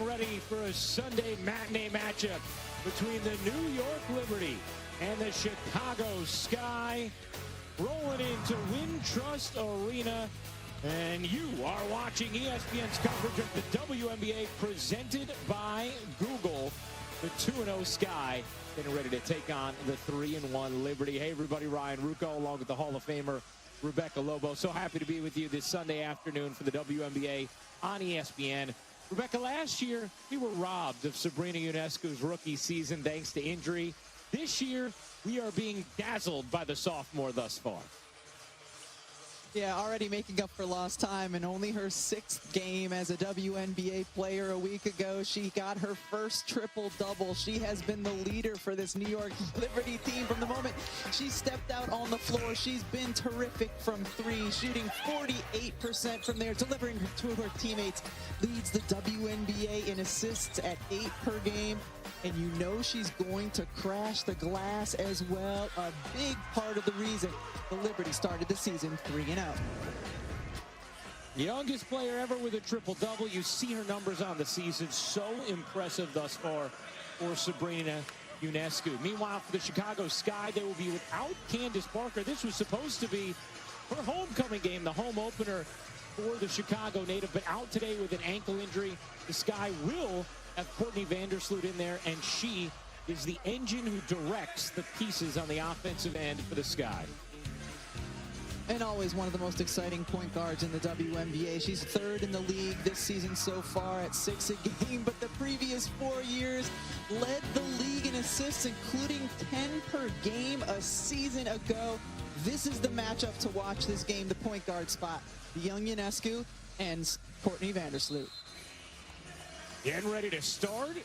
Ready for a Sunday matinee matchup between the New York Liberty and the Chicago Sky, rolling into Wintrust Arena. And you are watching ESPN's coverage of the WNBA presented by Google. The 2-0 Sky getting ready to take on the 3-1 Liberty. Hey everybody, Ryan Rucco along with the Hall of Famer Rebecca Lobo. So happy to be with you this Sunday afternoon for the WNBA on ESPN. Rebecca, last year we were robbed of Sabrina Ionescu's rookie season thanks to injury. This year we are being dazzled by the sophomore thus far. Yeah, already making up for lost time, and only her 6th game as a WNBA player a week ago. She got her first triple-double. She has been the leader for this New York Liberty team from the moment she stepped out on the floor. She's been terrific from 3, shooting 48% from there, delivering to her teammates. Leads the WNBA in assists at 8 per game. And you know she's going to crash the glass as well. A big part of the reason the Liberty started the season 3-0. Youngest player ever with a triple-double. You see her numbers on the season. So impressive thus far for Sabrina Ionescu. Meanwhile, for the Chicago Sky, they will be without Candace Parker. This was supposed to be her homecoming game, the home opener for the Chicago native, but out today with an ankle injury. The Sky will have Courtney Vandersloot in there, and she is the engine who directs the pieces on the offensive end for the Sky. And always one of the most exciting point guards in the WNBA. She's 3rd in the league this season so far at 6 a game, but the previous 4 years led the league in assists, including 10 per game a season ago. This is the matchup to watch this game, the point guard spot. The young Ionescu and Courtney Vandersloot. Getting ready to start.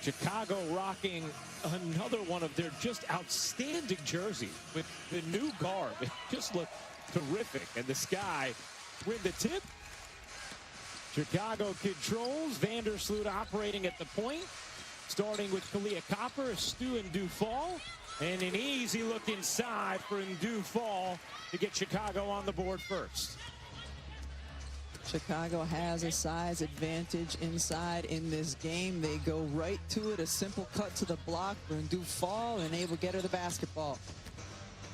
Chicago rocking another one of their just outstanding jerseys with the new garb. It just looked terrific. And the Sky win the tip. Chicago controls. Vandersloot operating at the point. Starting with Kalia Copper, Stu and Dufall. And an easy look inside for Dufall to get Chicago on the board first. Chicago has a size advantage inside in this game. They go right to it, a simple cut to the block for Dufall, and able to get her the basketball.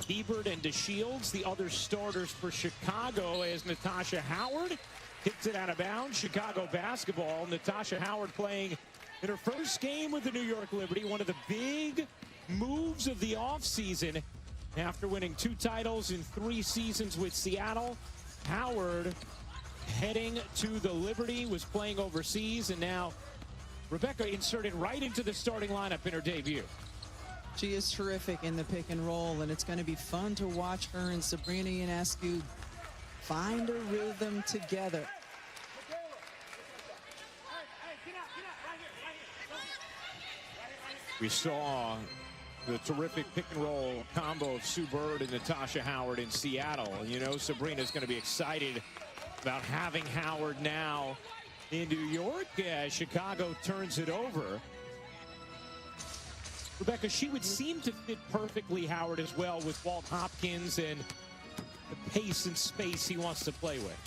Ebert and DeShields, the other starters for Chicago, as Natasha Howard hits it out of bounds. Chicago basketball. Natasha Howard playing in her first game with the New York Liberty, one of the big moves of the offseason after winning 2 titles in 3 seasons with Seattle. Howard heading to the Liberty, was playing overseas, and now Rebecca inserted right into the starting lineup in her debut. She is terrific in the pick and roll, and it's going to be fun to watch her and Sabrina Ionescu find a rhythm together. We saw the terrific pick and roll combo of Sue Bird and Natasha Howard in Seattle. You know, Sabrina's going to be excited about having Howard now in New York as Chicago turns it over. Rebecca, she would seem to fit perfectly, Howard, as well, with Walt Hopkins and the pace and space he wants to play with.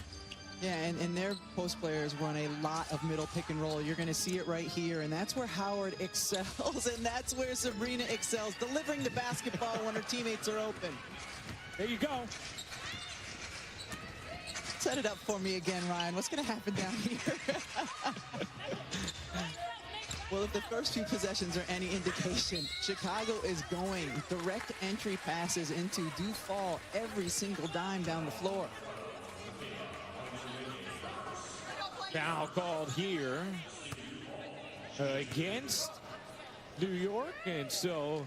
Yeah, and their post players run a lot of middle pick and roll. You're going to see it right here, and that's where Howard excels, and that's where Sabrina excels, delivering the basketball when her teammates are open. There you go. Set it up for me again, Ryan. What's going to happen down here? Well, if the first few possessions are any indication, Chicago is going direct entry passes into Dufall every single dime down the floor. Foul called here against New York, and so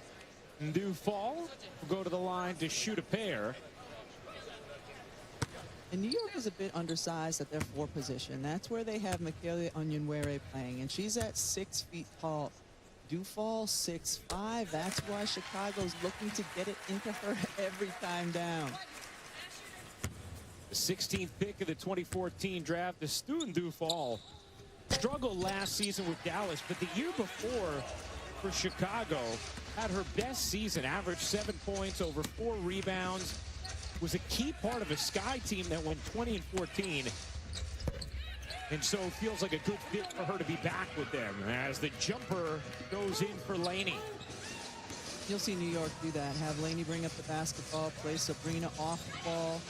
Dufall will go to the line to shoot a pair. And New York is a bit undersized at their 4 position. That's where they have Michaela Onyenwere playing, and she's at 6 feet tall. Dufall 6'5". That's why Chicago's looking to get it into her every time down. The 16th pick of the 2014 draft, the Stu Dufall struggled last season with Dallas, but the year before for Chicago had her best season, averaged 7 points, over 4 rebounds. Was a key part of a Sky team that went 20-14 And so it feels like a good fit for her to be back with them as the jumper goes in for Laney. You'll see New York do that. Have Laney bring up the basketball, play Sabrina off the ball.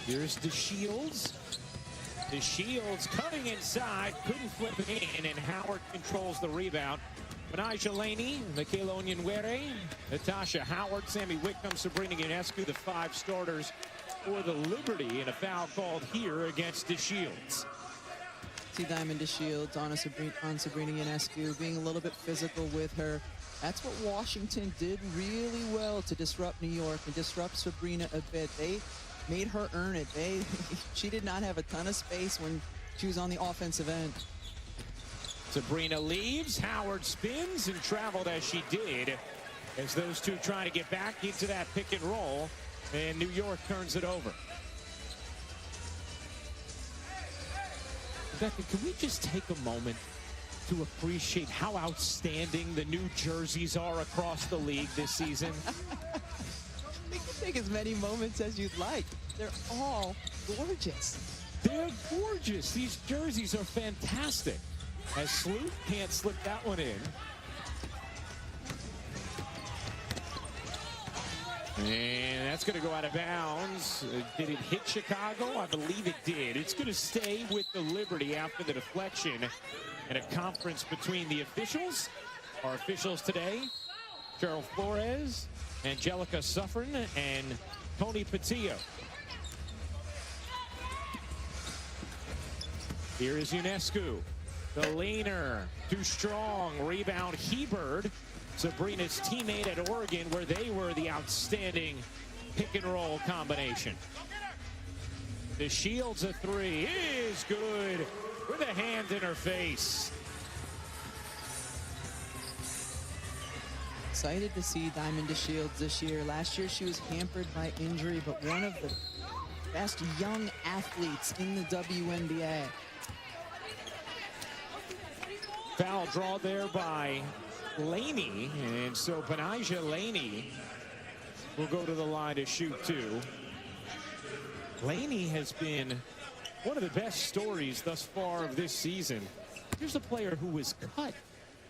Here's the Shields. The Shields cutting inside, couldn't flip it in, and Howard controls the rebound. Benaja Laney, Michaela Onyenwere, Natasha Howard, Sammy Wickham, Sabrina Ionescu, the 5 starters for the Liberty, and a foul called here against the Shields. See Diamond DeShields on Sabrina Ionescu, being a little bit physical with her. That's what Washington did really well to disrupt New York and disrupt Sabrina a bit. They made her earn it. She did not have a ton of space when she was on the offensive end. Sabrina leaves, Howard spins and traveled as she did, as those two trying to get back into that pick and roll, and New York turns it over. Rebecca, can we just take a moment to appreciate how outstanding the new jerseys are across the league this season? You can take as many moments as you'd like. They're all gorgeous. They're gorgeous. These jerseys are fantastic. As Sloot can't slip that one in. And that's going to go out of bounds. Did it hit Chicago? I believe it did. It's going to stay with the Liberty after the deflection, and a conference between the officials. Our officials today, Cheryl Flores, Angelica Suffern, and Tony Patillo. Here is Ionescu. The leaner, too strong. Rebound, Hebert, Sabrina's teammate at Oregon, where they were the outstanding pick and roll combination. The Shields a 3 is good with a hand in her face. Excited to see Diamond DeShields this year. Last year she was hampered by injury, but one of the best young athletes in the WNBA. Foul draw there by Laney, and so Benaja Laney will go to the line to shoot 2. Laney has been one of the best stories thus far of this season. Here's a player who was cut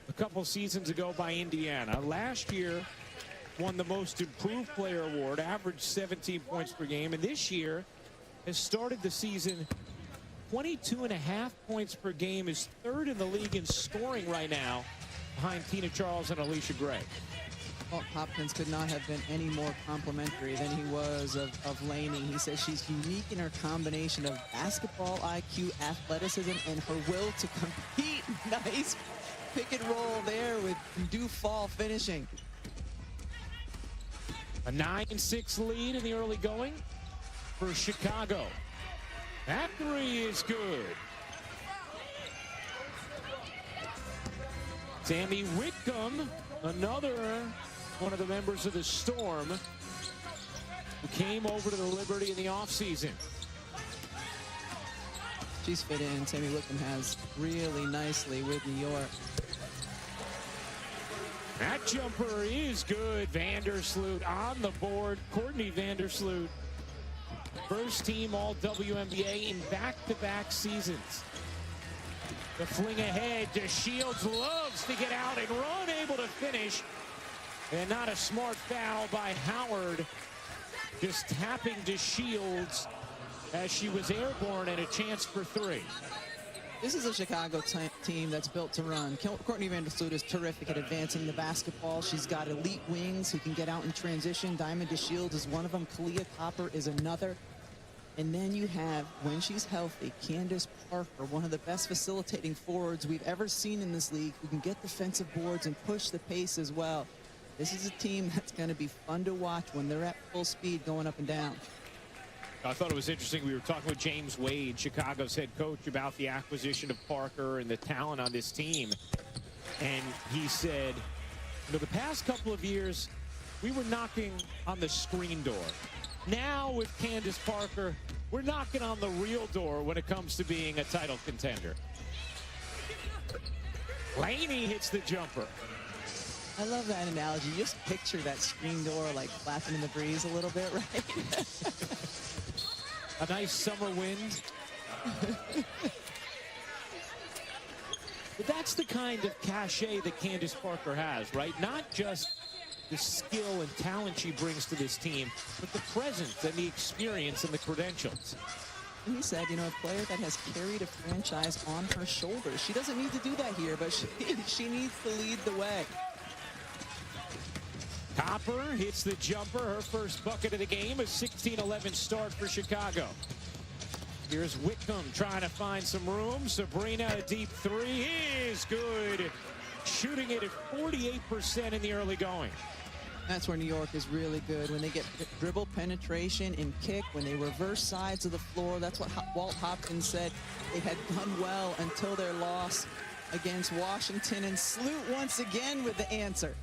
a couple seasons ago by Indiana. Last year won the Most Improved Player award, averaged 17 points per game, and this year has started the season 22.5 points per game, is 3rd in the league in scoring right now, behind Tina Charles and Alicia Gray. Well, Hopkins could not have been any more complimentary than he was of Laney. He says she's unique in her combination of basketball IQ, athleticism, and her will to compete. Nice pick and roll there with Dufall finishing. A 9-6 lead in the early going for Chicago. That 3 is good. Sammy Whitcomb, another one of the members of the Storm, who came over to the Liberty in the offseason. She's fit in. Sammy Whitcomb has really nicely with New York. That jumper is good. Vandersloot on the board. Courtney Vandersloot, first team all WNBA in back-to-back seasons. The fling ahead, DeShields loves to get out and run, able to finish. And not a smart foul by Howard, just tapping DeShields as she was airborne, and a chance for 3. This is a Chicago team that's built to run. Courtney Vandersloot is terrific at advancing the basketball. She's got elite wings who can get out in transition. Diamond DeShields is one of them. Kalia Copper is another. And then you have, when she's healthy, Candace Parker, one of the best facilitating forwards we've ever seen in this league, who can get defensive boards and push the pace as well. This is a team that's going to be fun to watch when they're at full speed going up and down. I thought it was interesting. We were talking with James Wade, Chicago's head coach, about the acquisition of Parker and the talent on this team. And he said, you know, the past couple of years, we were knocking on the screen door. Now with Candace Parker, we're knocking on the real door when it comes to being a title contender. Laney hits the jumper. I love that analogy. Just picture that screen door like flapping in the breeze a little bit, right? A nice summer wind. But that's the kind of cachet that Candace Parker has, right? Not just the skill and talent she brings to this team, but the presence and the experience and the credentials. He said, you know, a player that has carried a franchise on her shoulders. She doesn't need to do that here, but she needs to lead the way. Copper hits the jumper, her first bucket of the game, a 16-11 start for Chicago. Here's Whitcomb trying to find some room. Sabrina, a deep three is good. Shooting it at 48% in the early going. That's where New York is really good, when they get dribble penetration and kick, when they reverse sides of the floor. That's what Walt Hopkins said they had done well until their loss against Washington. And Sloot once again with the answer.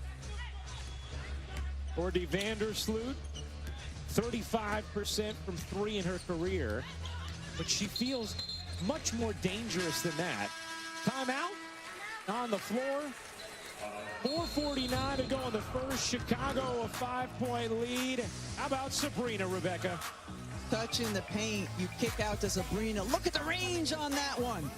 For Vandersloot, 35% from three in her career, but she feels much more dangerous than that. Timeout on the floor. 4:49 to go in the first. Chicago a 5-point lead. How about Sabrina, Rebecca? Touching the paint, you kick out to Sabrina. Look at the range on that one.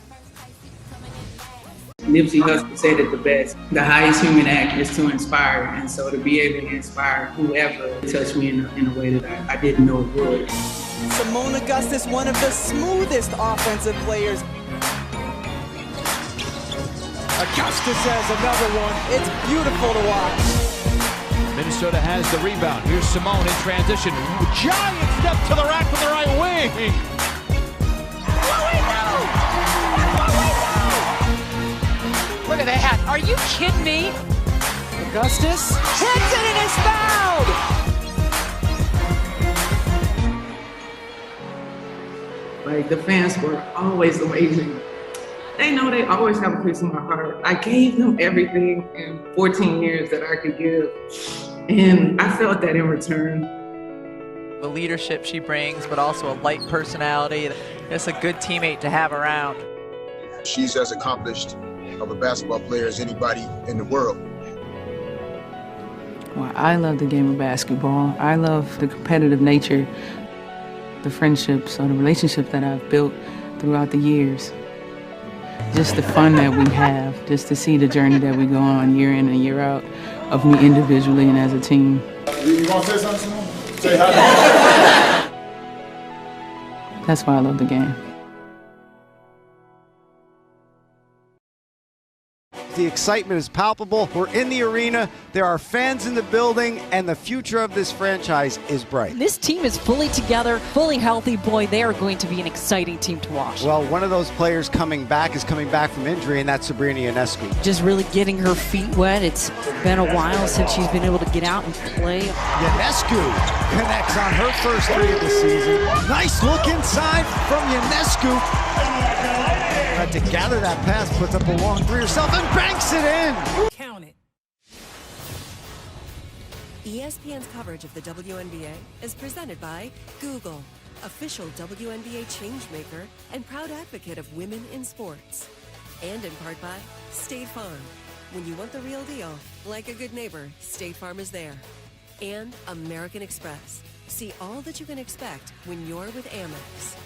Nipsey Hussle said it the best. The highest human act is to inspire, and so to be able to inspire whoever touched me in a way that I didn't know it would. Simone Augustus, one of the smoothest offensive players. Augustus has another one. It's beautiful to watch. Minnesota has the rebound. Here's Simone in transition. Giant step to the rack from the right wing. Look at that. Are you kidding me? Augustus hits it and is fouled. Like, the fans were always amazing. They know they always have a piece of my heart. I gave them everything in 14 years that I could give, and I felt that in return. The leadership she brings, but also a light personality. It's a good teammate to have around. She's as accomplished of a basketball player as anybody in the world. Well, I love the game of basketball. I love the competitive nature, the friendships or the relationship that I've built throughout the years. Just the fun that we have, just to see the journey that we go on year in and year out of me individually and as a team. You want to say something, Simone? Say hi. That's why I love the game. The excitement is palpable. We're in the arena. There are fans in the building, and the future of this franchise is bright. This team is fully together, fully healthy. Boy, they are going to be an exciting team to watch. Well, one of those players coming back is coming back from injury, and that's Sabrina Ionescu. Just really getting her feet wet. It's been a while since she's been able to get out and play. Ionescu connects on her first three of the season. Nice look inside from Ionescu. Had to gather that pass, puts up a long three herself, and banks it in. Count it. ESPN's coverage of the WNBA is presented by Google, official WNBA changemaker and proud advocate of women in sports. And in part by State Farm. When you want the real deal, like a good neighbor, State Farm is there. And American Express. See all that you can expect when you're with Amex.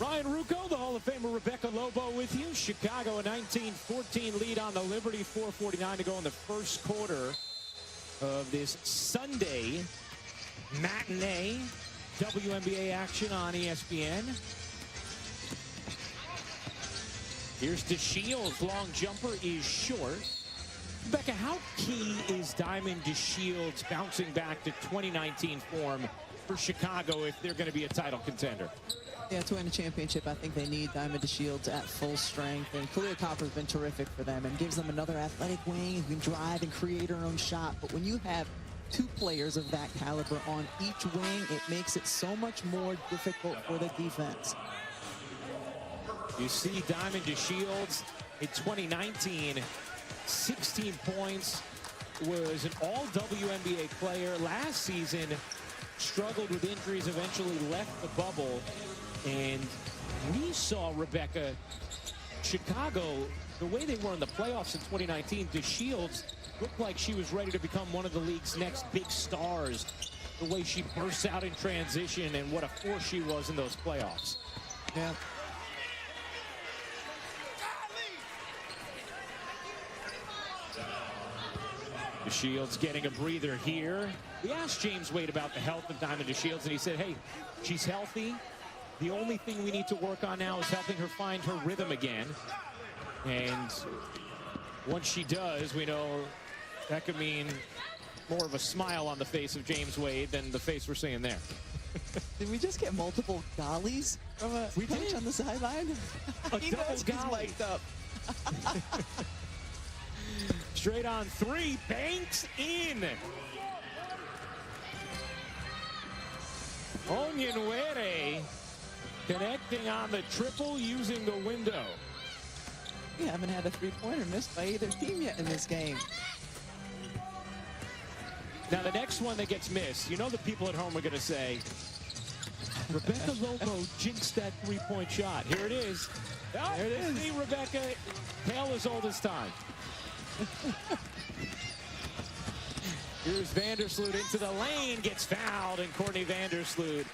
Ryan Rucco, the Hall of Famer Rebecca Lobo with you. Chicago a 19-14 lead on the Liberty. 4:49 to go in the first quarter of this Sunday matinee WNBA action on ESPN. Here's DeShields. Long jumper is short. Rebecca, how key is Diamond DeShields bouncing back to 2019 form for Chicago if they're going to be a title contender? Yeah, to win a championship, I think they need Diamond DeShields at full strength. And Kalia Copper's been terrific for them and gives them another athletic wing who can drive and create her own shot. But when you have two players of that caliber on each wing, it makes it so much more difficult for the defense. You see Diamond DeShields in 2019, 16 points, was an all-WNBA player. Last season, struggled with injuries, eventually left the bubble. And we saw, Rebecca, Chicago, the way they were in the playoffs in 2019, DeShields looked like she was ready to become one of the league's next big stars. the way she bursts out in transition and what a force she was in those playoffs. Yeah. DeShields getting a breather here. We asked James Wade about the health of Diamond DeShields, and he said, hey, she's healthy. The only thing we need to work on now is helping her find her rhythm again. And once she does, we know that could mean more of a smile on the face of James Wade than the face we're seeing there. Did we just get multiple gollies from a coach on the sideline? He knows he's mic'd up. Straight on three, banks in. Onyenwere connecting on the triple using the window. We haven't had a three-pointer missed by either team yet in this game. Now the next one that gets missed, you know the people at home are going to say, Rebecca Lobo jinxed that three-point shot. Here it is. Oh, there it is. See Rebecca, tale as old as time. Here's Vandersloot into the lane, gets fouled, and Courtney Vandersloot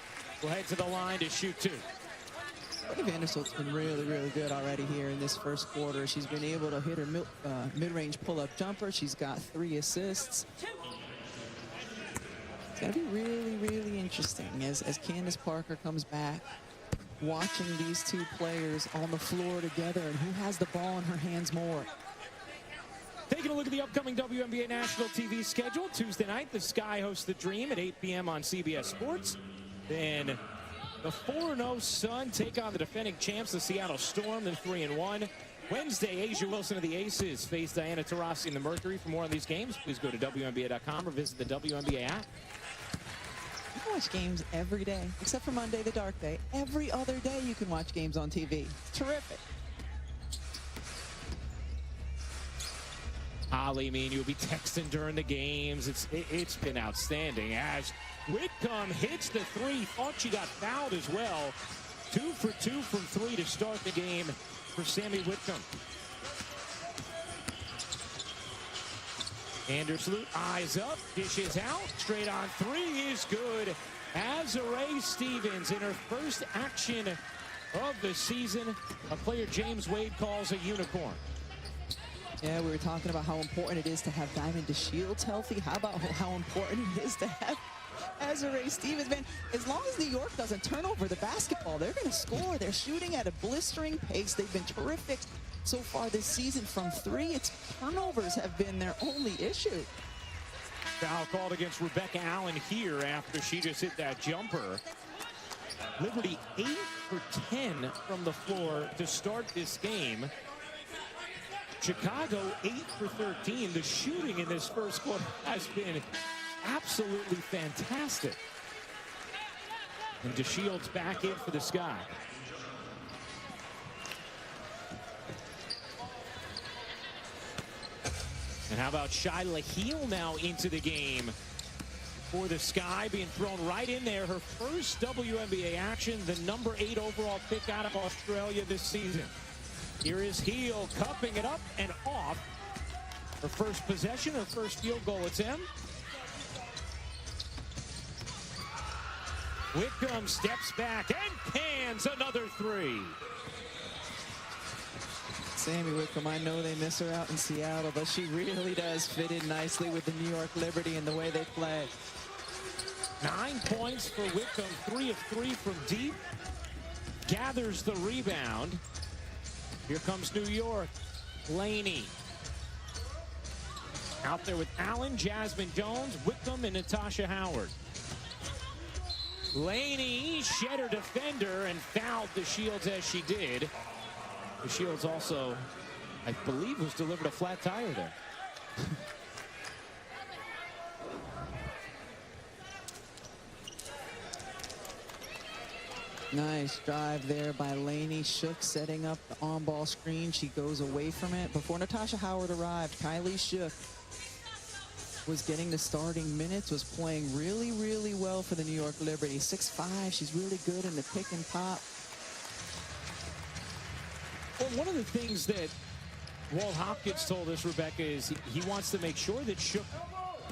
will head to the line to shoot two. Courtney Vandersloot's been really, really good already here in this first quarter. She's been able to hit her mid-range pull-up jumper. She's got 3 assists. It's going to be really, really interesting as Candace Parker comes back, watching these two players on the floor together and who has the ball in her hands more. Taking a look at the upcoming WNBA national TV schedule. Tuesday night, the Sky hosts the Dream at 8 p.m. on CBS Sports. Then the 4-0 Sun take on the defending champs, the Seattle Storm, then 3-1. Wednesday, Asia Wilson of the Aces face Diana Taurasi in the Mercury. For more on these games, please go to WNBA.com or visit the WNBA app. You can watch games every day, except for Monday, the dark day. Every other day you can watch games on TV. Terrific. Holly, you'll be texting during the games. It's been outstanding as Whitcomb hits the three. Thought she got fouled as well. 2 for 2 from 3 to start the game for Sammy Whitcomb. Vandersloot eyes up, dishes out, straight on 3 is good. Azarae Stevens in her first action of the season, a player James Wade calls a unicorn. Yeah, we were talking about how important it is to have Diamond DeShields healthy. How about how important it is to have Azarae Stevens? Man, as long as New York doesn't turn over the basketball, they're going to score. They're shooting at a blistering pace. They've been terrific so far this season from 3. Its turnovers have been their only issue. Foul called against Rebecca Allen here after she just hit that jumper. Liberty 8 for 10 from the floor to start this game. Chicago 8 for 13. The shooting in this first quarter has been absolutely fantastic. And DeShields back in for the Sky. And how about Shyla Heel now into the game for the Sky, being thrown right in there. Her first WNBA action, the number 8 overall pick out of Australia this season. Here is Heel cupping it up and off. Her first possession, her first field goal attempt. Whitcomb steps back and cans another 3. Sammy Whitcomb, I know they miss her out in Seattle, but she really does fit in nicely with the New York Liberty and the way they play. 9 points for Whitcomb, 3 of 3 from deep. Gathers the rebound. Here comes New York. Laney. Out there with Allen, Jasmine Jones, Whitcomb, and Natasha Howard. Laney shed her defender and fouled DeShields as she did. DeShields also, I believe, was delivered a flat tire there. Nice drive there by Laney. Shook setting up the on-ball screen. She goes away from it. Before Natasha Howard arrived, Kylie Shook was getting the starting minutes, was playing really, really well for the New York Liberty. 6'5", she's really good in the pick and pop. Well, one of the things that Walt Hopkins told us, Rebecca, is he wants to make sure that Shook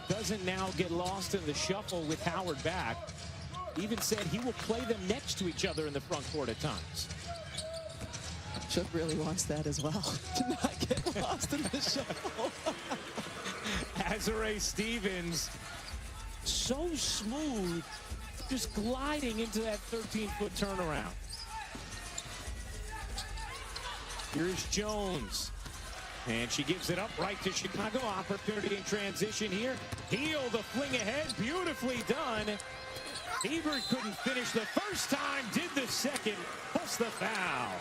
doesn't now get lost in the shuffle with Howard back. Even said he will play them next to each other in the front court at times. Shook really wants that as well, to not get lost in the shuffle. Azurá Stevens, so smooth, just gliding into that 13-foot turnaround. Here's Jones. And she gives it up right to Chicago. Opportunity in transition here. Heel, the fling ahead, beautifully done. Hebert couldn't finish the first time, did the second, plus the foul.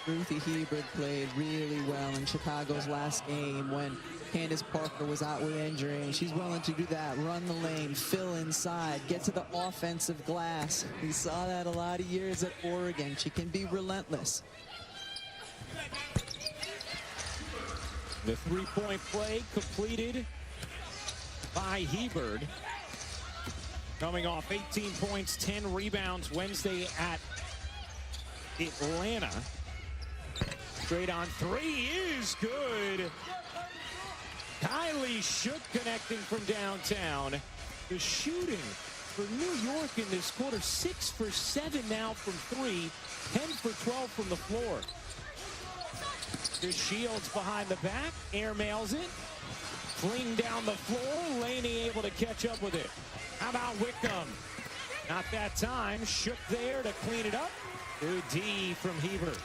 Ruthie Hebert played really well in Chicago's last game when Candace Parker was out with injury, and she's willing to do that. Run the lane, fill inside, get to the offensive glass. We saw that a lot of years at Oregon. She can be relentless. The three-point play completed by Hebert. Coming off 18 points, 10 rebounds Wednesday at Atlanta. Straight on three is good. Kylie Shook connecting from downtown. The shooting for New York in this quarter, 6 for 7 now from three, 10 for 12 from the floor. There's Shields behind the back, air mails it. Fling down the floor, Laney able to catch up with it. How about Wickham? Not that time, Shook there to clean it up. Good D from Hebert.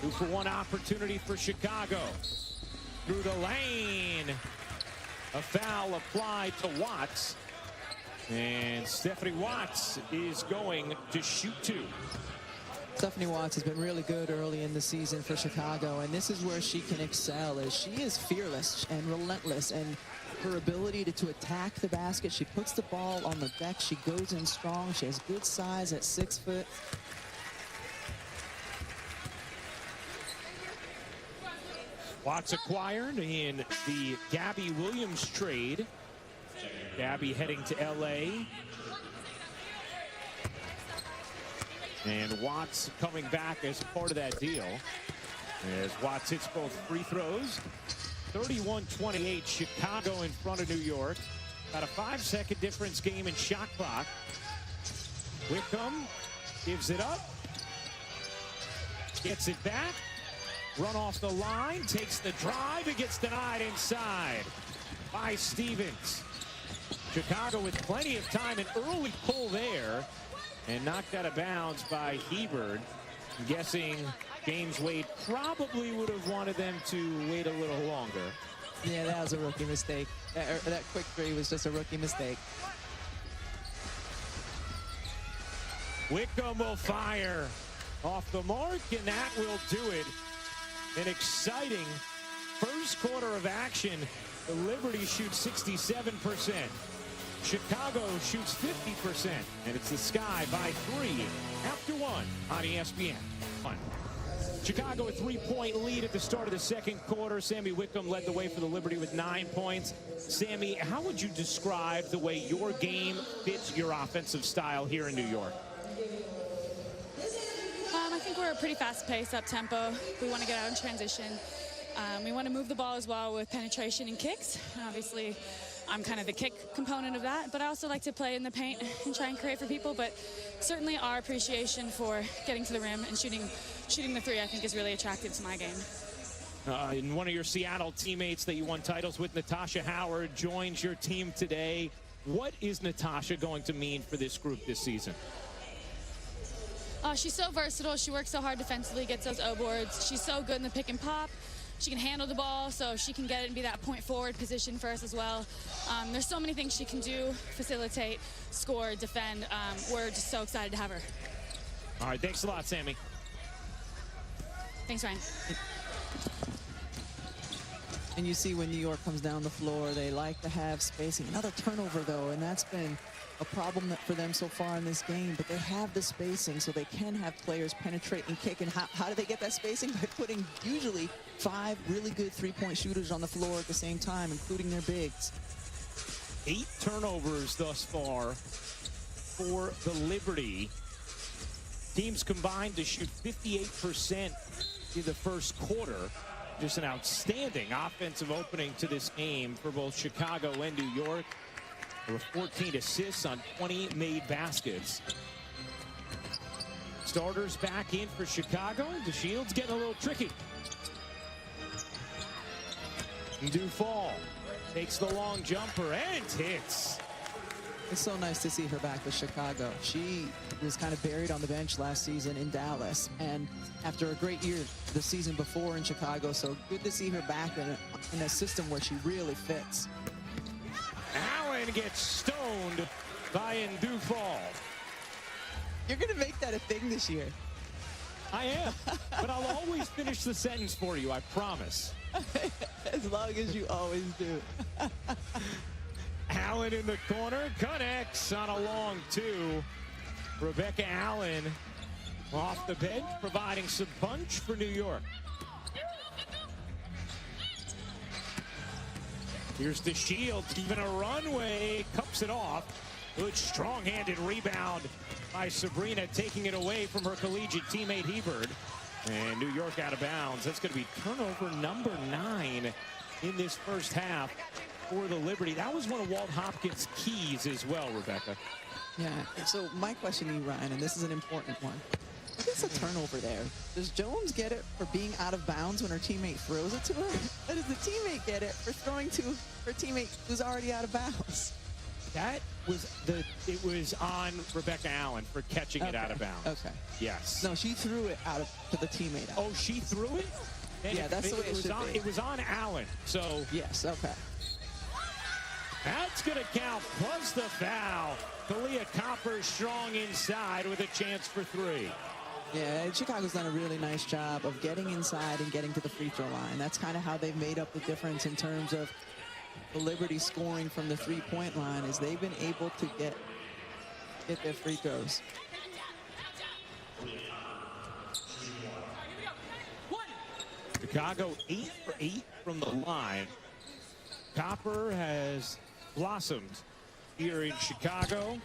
2-for-1 opportunity for Chicago. Through the lane. A foul applied to Watts. And Stephanie Watts is going to shoot two. Stephanie Watts has been really good early in the season for Chicago, and this is where she can excel, as she is fearless and relentless, and her ability to attack the basket. She puts the ball on the deck. She goes in strong. She has good size at 6 foot. Watts acquired in the Gabby Williams trade. Gabby heading to LA. And Watts coming back as part of that deal. As Watts hits both free throws. 31-28, Chicago in front of New York. About a 5-second difference game in shot clock. Wickham gives it up. Gets it back. Run off the line, takes the drive, it gets denied inside by Stevens. Chicago with plenty of time, an early pull there, and knocked out of bounds by Hebert. I'm guessing James Wade probably would have wanted them to wait a little longer. Yeah, that was a rookie mistake. That quick three was just a rookie mistake. Wickham will fire off the mark, and that will do it. An exciting first quarter of action. The Liberty shoots 67%. Chicago shoots 50%. And it's the Sky by 3 after 1 on ESPN. Chicago a 3-point lead at the start of the second quarter. Sammy Wickham led the way for the Liberty with 9 points. Sammy, how would you describe the way your game fits your offensive style here in New York? I think we're a pretty fast-paced, up-tempo. We want to get out in transition. We want to move the ball as well with penetration and kicks. Obviously, I'm kind of the kick component of that, but I also like to play in the paint and try and create for people. But certainly our appreciation for getting to the rim and shooting the three, I think, is really attractive to my game. And one of your Seattle teammates that you won titles with, Natasha Howard, joins your team today. What is Natasha going to mean for this group this season? She's so versatile. She works so hard defensively, gets those O-boards. She's so good in the pick and pop. She can handle the ball, so she can get it and be that point forward position for us as well. There's so many things she can do, facilitate, score, defend. We're just so excited to have her. All right, thanks a lot, Sammy. Thanks, Ryan. And you see when New York comes down the floor, they like to have spacing. Another turnover, though, and that's been a problem for them so far in this game, but they have the spacing so they can have players penetrate and kick. And how do they get that spacing? By putting usually 5 really good three-point shooters on the floor at the same time, including their bigs. 8 turnovers thus far for the Liberty. Teams combined to shoot 58% in the first quarter. Just an outstanding offensive opening to this game for both Chicago and New York. There were 14 assists on 20 made baskets. Starters back in for Chicago. DeShields getting a little tricky. Dufall takes the long jumper and hits. It's so nice to see her back with Chicago. She was kind of buried on the bench last season in Dallas, and after a great year the season before in Chicago, so good to see her back in a system where she really fits. Allen gets stoned by Dufall. You're going to make that a thing this year. I am, but I'll always finish the sentence for you, I promise. As long as you always do. Allen in the corner, connects on a long two. Rebecca Allen off the bench, providing some punch for New York. Here's DeShields, even a runway, cups it off. Good strong-handed rebound by Sabrina, taking it away from her collegiate teammate Hebert. And New York out of bounds. That's going to be turnover number 9 in this first half for the Liberty. That was one of Walt Hopkins' keys as well, Rebecca. Yeah, so my question to you, Ryan, and this is an important one. What is a turnover there? Does Jones get it for being out of bounds when her teammate throws it to her? Or does the teammate get it for throwing to her teammate who's already out of bounds? That was it was on Rebecca Allen for catching it out of bounds. Okay. Yes. No, she threw it to the teammate. Oh, she threw it? Then yeah, that's the way it should be. It was on Allen, so. Yes, okay. That's going to count, plus the foul. Kalia Copper strong inside with a chance for 3. Yeah, Chicago's done a really nice job of getting inside and getting to the free throw line. That's kind of how they've made up the difference in terms of the Liberty scoring from the three-point line, is they've been able to get their free throws. Chicago 8 for 8 from the line. Copper has blossomed here in Chicago.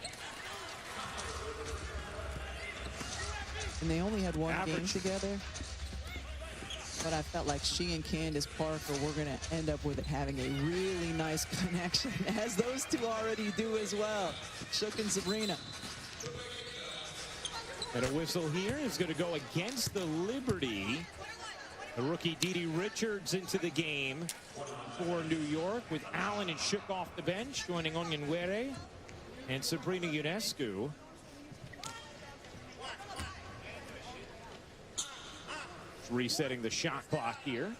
And they only had one game together. But I felt like she and Candace Parker were going to end up with it having a really nice connection, as those two already do as well. Shook and Sabrina. And a whistle here is going to go against the Liberty. The rookie Didi Richards into the game for New York, with Allen and Shook off the bench, joining Onyenwere and Sabrina Ionescu. Resetting the shot clock here.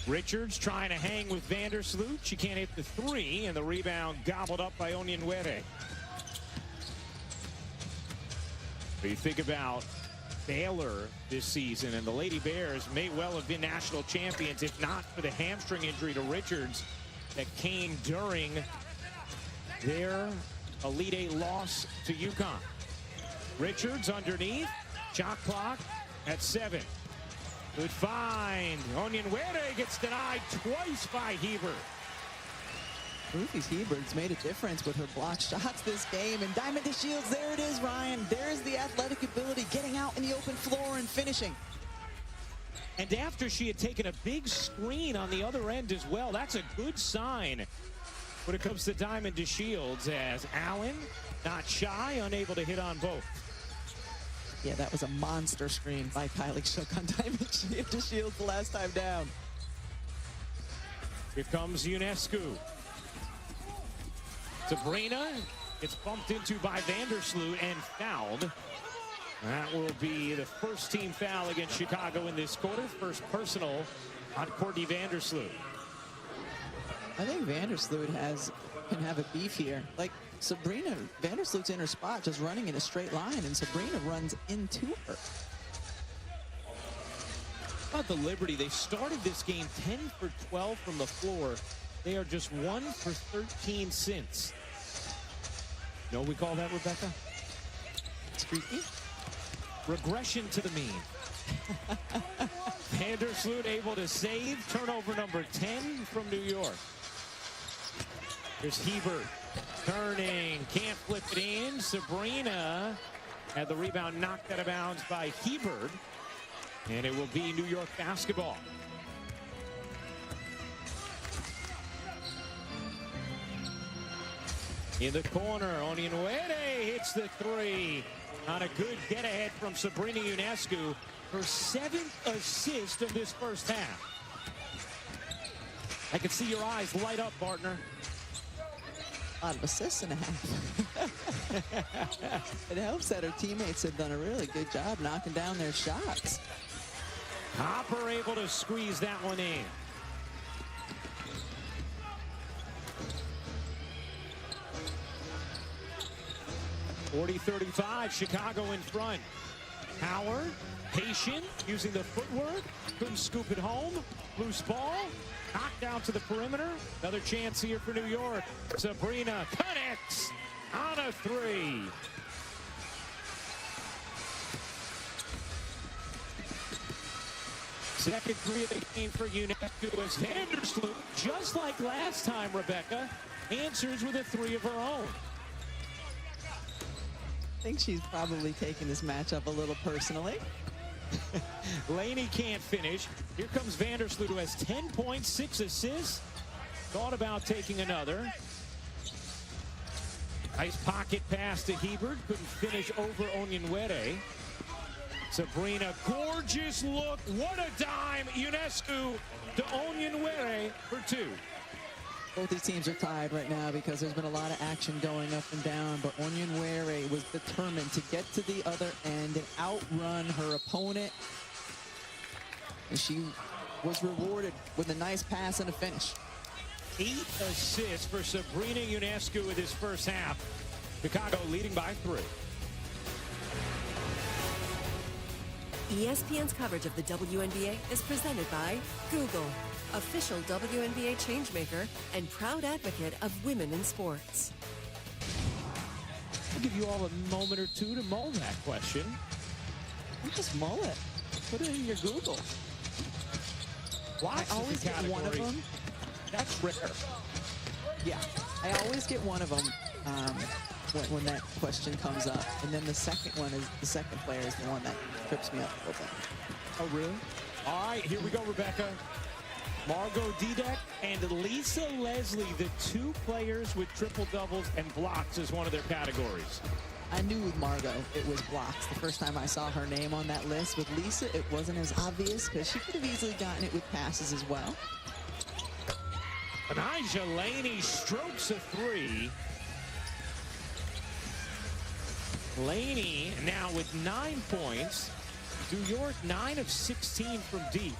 Richards trying to hang with Vandersloot. She can't hit the 3, and the rebound gobbled up by Onyenwere. But you think about Baylor this season, and the Lady Bears may well have been national champions if not for the hamstring injury to Richards that came during their Elite Eight loss to UConn. Richards underneath, shot clock at 7. Good find. Onyenwere gets denied twice by Hebert. Ruthie Hebert's made a difference with her block shots this game. And Diamond DeShields, there it is, Ryan. There's the athletic ability, getting out in the open floor and finishing. And after she had taken a big screen on the other end as well, that's a good sign when it comes to Diamond DeShields, as Allen, not shy, unable to hit on both. Yeah, that was a monster screen by Kylie Shook on Diamond DeShields the last time down. Here comes Ionescu. Sabrina gets bumped into by Vandersloot and fouled. That will be the first team foul against Chicago in this quarter. First personal on Courtney Vandersloot. I think Vandersloot can have a beef here. Like Sabrina, Vandersloot's in her spot, just running in a straight line, and Sabrina runs into her. About the Liberty, they started this game 10 for 12 from the floor. They are just 1 for 13 since. You know what we call that, Rebecca? Streaky? Regression to the mean. Vandersloot able to save. Turnover number 10 from New York. Here's Hebert turning, can't flip it in. Sabrina Had the rebound knocked out of bounds by Hebert, and it will be New York basketball. In the corner, Onyenwere hits the three on a good get-ahead from Sabrina Ionescu, her 7th assist of this first half. I can see your eyes light up, partner. A lot of assists and a half. It helps that her teammates have done a really good job knocking down their shots. Hopper able to squeeze that one in. (40-35), Chicago in front. Howard, patient, using the footwork, couldn't scoop it home. Loose ball, knocked down to the perimeter. Another chance here for New York. Sabrina connects on a three. Second three of the game for Ionescu as Vandersloot, just like last time, Rebecca, answers with a three of her own. I think she's probably taking this matchup a little personally. Laney can't finish. Here comes Vandersloot, who has 10 points, 6 assists. Thought about taking another. Nice pocket pass to Hebert. Couldn't finish over Onyenwere. Sabrina, gorgeous look. What a dime. Ionescu to Onyenwere for two. Both these teams are tied right now because there's been a lot of action going up and down, but Onyenwere was determined to get to the other end and outrun her opponent. And she was rewarded with a nice pass and a finish. 8 assists for Sabrina Ionescu in this first half. Chicago leading by 3. ESPN's coverage of the WNBA is presented by Google, official WNBA changemaker and proud advocate of women in sports. I'll give you all a moment or two to mull that question. You just mull it. Put it in your Google. Lots I always get one of them. That's rare. Yeah, I always get one of them when that question comes up. And then the second one is, the second player is the one that trips me up a little bit. Oh, really? All right, here we go, Rebecca. Margot Dudek and Lisa Leslie, the 2 players with triple doubles and blocks as one of their categories. I knew with Margot it was blocks the first time I saw her name on that list. With Lisa, it wasn't as obvious because she could have easily gotten it with passes as well. Anaja Laney strokes a 3. Laney now with 9 points. New York 9 of 16 from deep.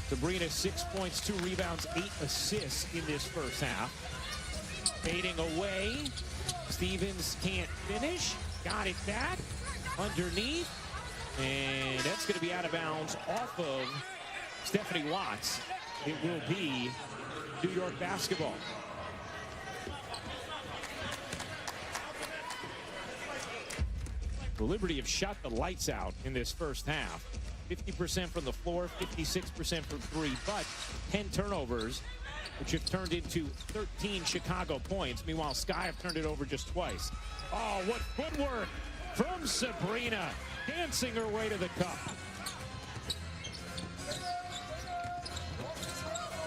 Sabrina 6 points, 2 rebounds, 8 assists in this first half. Fading away. Stevens can't finish. Got it back. Underneath. And that's going to be out of bounds off of Stephanie Watts. It will be New York basketball. The Liberty have shot the lights out in this first half. 50% from the floor, 56% from 3, but 10 turnovers, which have turned into 13 Chicago points. Meanwhile, Sky have turned it over just twice. Oh, what footwork from Sabrina, dancing her way to the cup.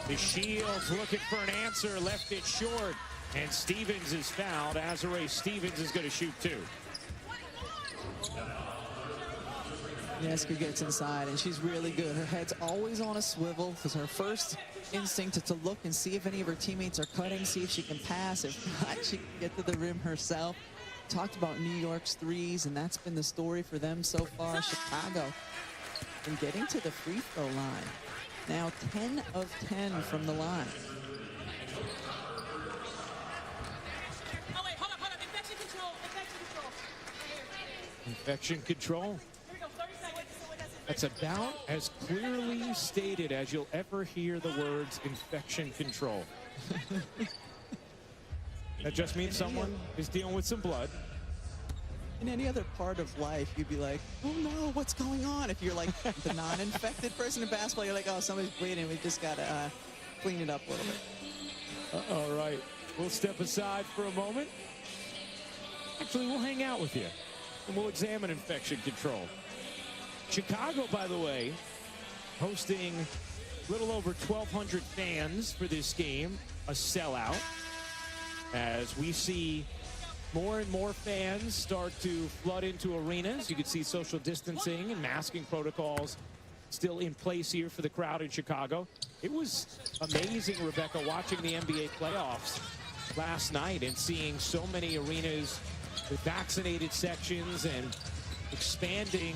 The Shields looking for an answer, left it short, and Stevens is fouled. Azurá Stevens is going to shoot 2. Ionescu gets inside, and she's really good. Her head's always on a swivel because her first instinct is to look and see if any of her teammates are cutting, see if she can pass. If not, she can get to the rim herself. Talked about New York's threes, and that's been the story for them so far. Chicago and getting to the free throw line. Now 10 of 10 from the line. Oh, wait, hold up. Infection control. Infection control. That's about as clearly stated as you'll ever hear the words infection control. That just means someone is dealing with some blood. In any other part of life, you'd be like, oh no, what's going on? If you're like the non-infected person in basketball, you're like, oh, somebody's bleeding. We just got to clean it up a little bit. All right. We'll step aside for a moment. Actually, we'll hang out with you, and we'll examine infection control. Chicago, by the way, hosting a little over 1,200 fans for this game, a sellout, as we see more and more fans start to flood into arenas. You can see social distancing and masking protocols still in place here for the crowd in Chicago. It was amazing, Rebecca, watching the NBA playoffs last night and seeing so many arenas with vaccinated sections and expanding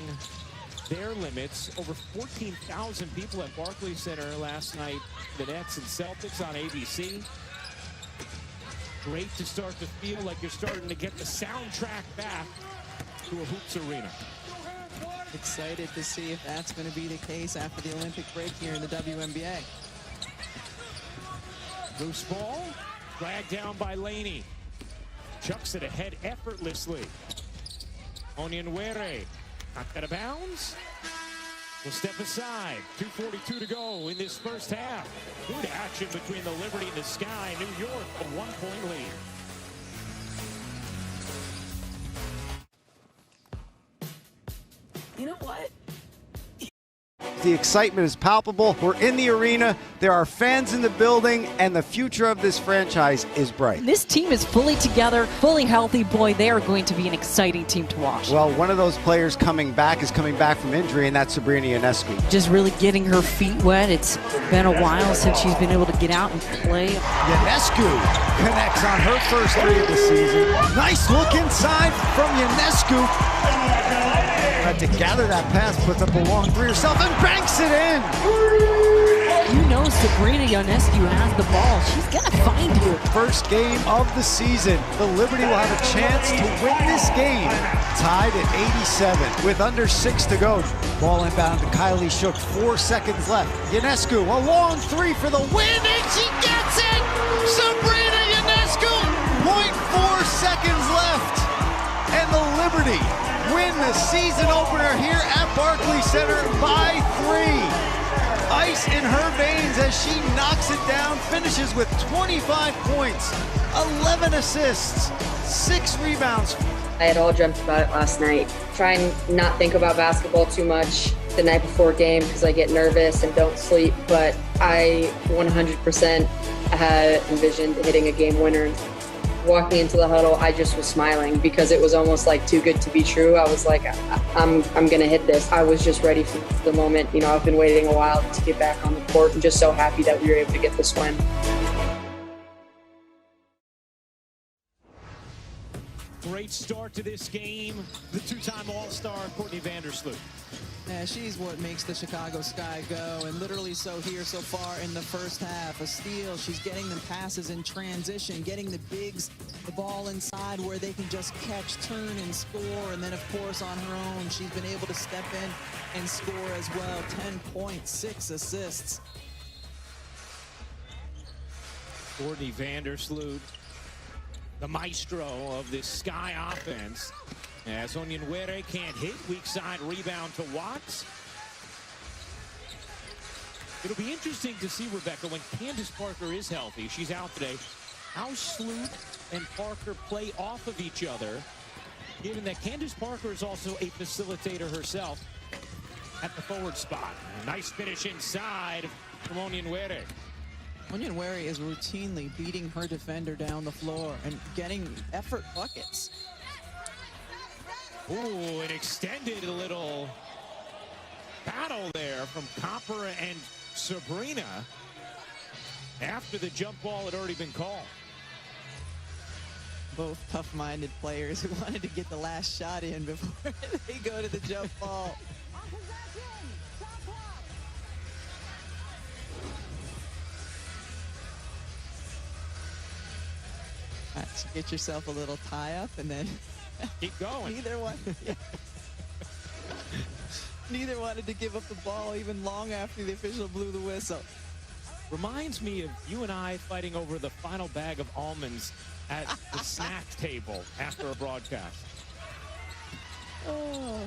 their limits. Over 14,000 people at Barclays Center last night. The Nets and Celtics on ABC. Great to start to feel like you're starting to get the soundtrack back to a hoops arena. Excited to see if that's going to be the case after the Olympic break here in the WNBA. Loose ball, dragged down by Laney. Chucks it ahead effortlessly. Onyenwere knocked out of bounds. Will step aside. 2:42 to go in this first half. Good action between the Liberty and the Sky. New York, a 1-point lead. You know what? The excitement is palpable. We're in the arena. There are fans in the building, and the future of this franchise is bright. This team is fully together, fully healthy. Boy, they are going to be an exciting team to watch. Well, one of those players coming back is coming back from injury, and that's Sabrina Ionescu. Just really getting her feet wet. It's been a while since she's been able to get out and play. Ionescu connects on her first three of the season. Nice look inside from Ionescu. Had to gather that pass, puts up a long three herself, and banks it in. You know Sabrina Ionescu has the ball. She's going to find you. First game of the season. The Liberty will have a chance to win this game. Tied at 87 with under 6 to go. Ball inbound to Kylie Shook. 4 seconds left. Ionescu, a long three for the win, and she gets it! Sabrina Ionescu! 0.4 seconds left. And the Liberty win the season opener here at Barclays Center by 3. Ice in her veins as she knocks it down, finishes with 25 points, 11 assists, 6 rebounds. I had all dreamt about it last night. Try and not think about basketball too much the night before game because I get nervous and don't sleep, but I 100% had envisioned hitting a game winner. Walking into the huddle, I just was smiling because it was almost like too good to be true. I was like, I'm gonna hit this. I was just ready for the moment. You know, I've been waiting a while to get back on the court and just so happy that we were able to get this win. Great start to this game. The two-time All-Star, Courtney Vandersloot. Yeah, she's what makes the Chicago Sky go, and literally so here so far in the first half. A steal, she's getting them passes in transition, getting the bigs the ball inside where they can just catch, turn, and score. And then, of course, on her own, she's been able to step in and score as well. 10 points, 6 assists. Courtney Vandersloot, the maestro of this Sky offense. As Onyenwere can't hit, weak side rebound to Watts. It'll be interesting to see, Rebecca, when Candace Parker is healthy, she's out today, how Sloot and Parker play off of each other, given that Candace Parker is also a facilitator herself at the forward spot. Nice finish inside from Onyenwere. Onyenwere is routinely beating her defender down the floor and getting effort buckets. Ooh, an extended little battle there from Copper and Sabrina after the jump ball had already been called. Both tough-minded players who wanted to get the last shot in before they go to the jump ball. All right, so get yourself a little tie-up and then keep going. Neither one. Yeah. Neither wanted to give up the ball even long after the official blew the whistle. Reminds me of you and I fighting over the final bag of almonds at the snack table after a broadcast. Oh.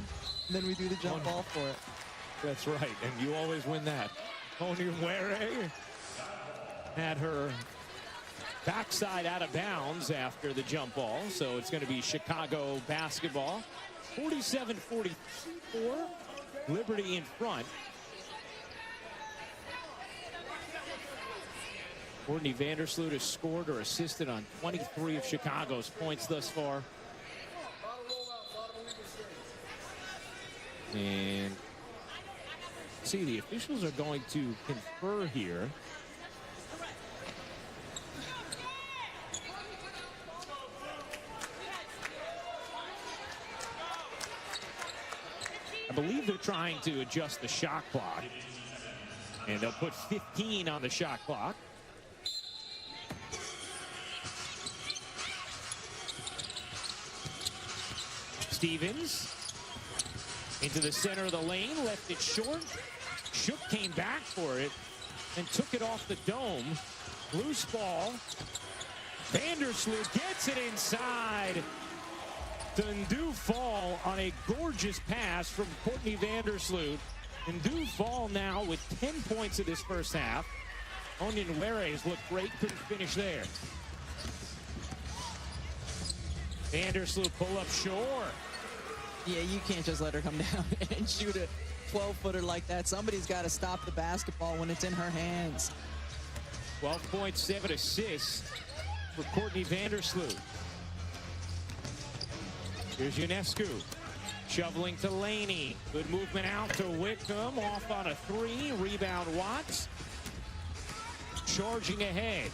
And then we do the jump ball for it. That's right, and you always win that. Onyenwere had her backside out of bounds after the jump ball. So it's going to be Chicago basketball. 47-44. Liberty in front. Courtney Vandersloot has scored or assisted on 23 of Chicago's points thus far. And see, the officials are going to confer here. I believe they're trying to adjust the shot clock. And they'll put 15 on the shot clock. Stevens into the center of the lane, left it short. Shook came back for it and took it off the dome. Loose ball. Vandersloot gets it inside. Dundu Fall on a gorgeous pass from Courtney Vandersloot. Dundu Fall now with 10 points in this first half. Onion Weres looked great, couldn't finish there. Vandersloot pull up short. Yeah, you can't just let her come down and shoot a 12-footer like that. Somebody's got to stop the basketball when it's in her hands. 12 points, 7 assists for Courtney Vandersloot. Here's Ionescu. Shoveling to Laney. Good movement out to Wickham. Off on a 3. Rebound Watts. Charging ahead.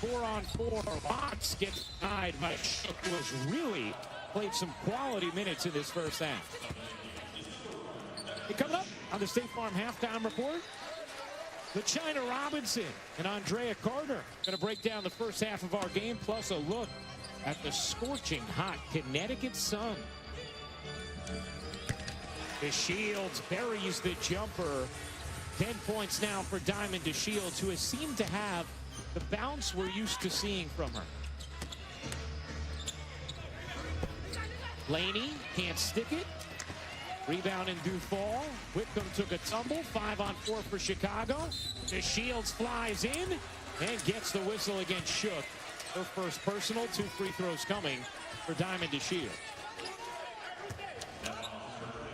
4-on-4. Watts gets tied by Shook, who has really played some quality minutes in this first half. Hey, coming up on the State Farm Halftime Report, LaChina Robinson and Andrea Carter going to break down the first half of our game, plus a look at the scorching hot Connecticut sun. DeShields buries the jumper. 10 points now for Diamond DeShields, who has seemed to have the bounce we're used to seeing from her. Laney can't stick it. Rebound in due fall. Wickham took a tumble. 5-on-4 for Chicago. DeShields flies in and gets the whistle against Shook. Her first personal. 2 free throws coming for Diamond DeShields.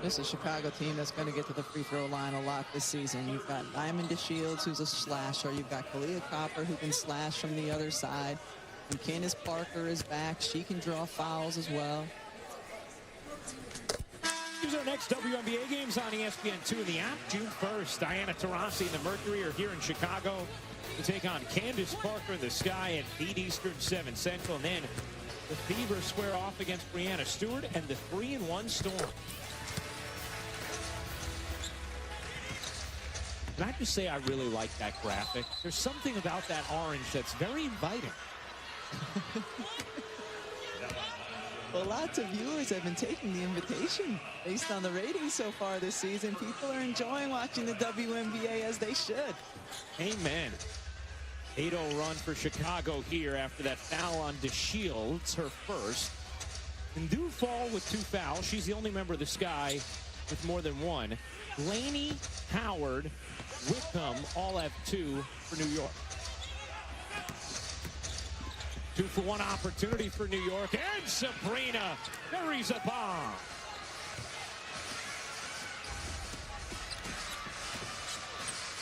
This is a Chicago team that's going to get to the free throw line a lot this season. You've got Diamond DeShields, who's a slasher. You've got Kalia Copper, who can slash from the other side. And Candace Parker is back. She can draw fouls as well. Here's our next WNBA games on ESPN2 in the app. June 1st, Diana Taurasi and the Mercury are here in Chicago to take on Candace Parker in the Sky at 8 Eastern, 7 Central. And then the Fever square off against Brianna Stewart and the 3-1 Storm. Can I just say I really like that graphic? There's something about that orange that's very inviting. Well, lots of viewers have been taking the invitation based on the ratings so far this season. People are enjoying watching the WNBA as they should. Amen. 8-0 run for Chicago here after that foul on DeShields, her first. And due fall with 2 fouls. She's the only member of the Sky with more than 1. Laney, Howard, Wickham all have 2 for New York. 2-for-1 opportunity for New York, and Sabrina buries a bomb.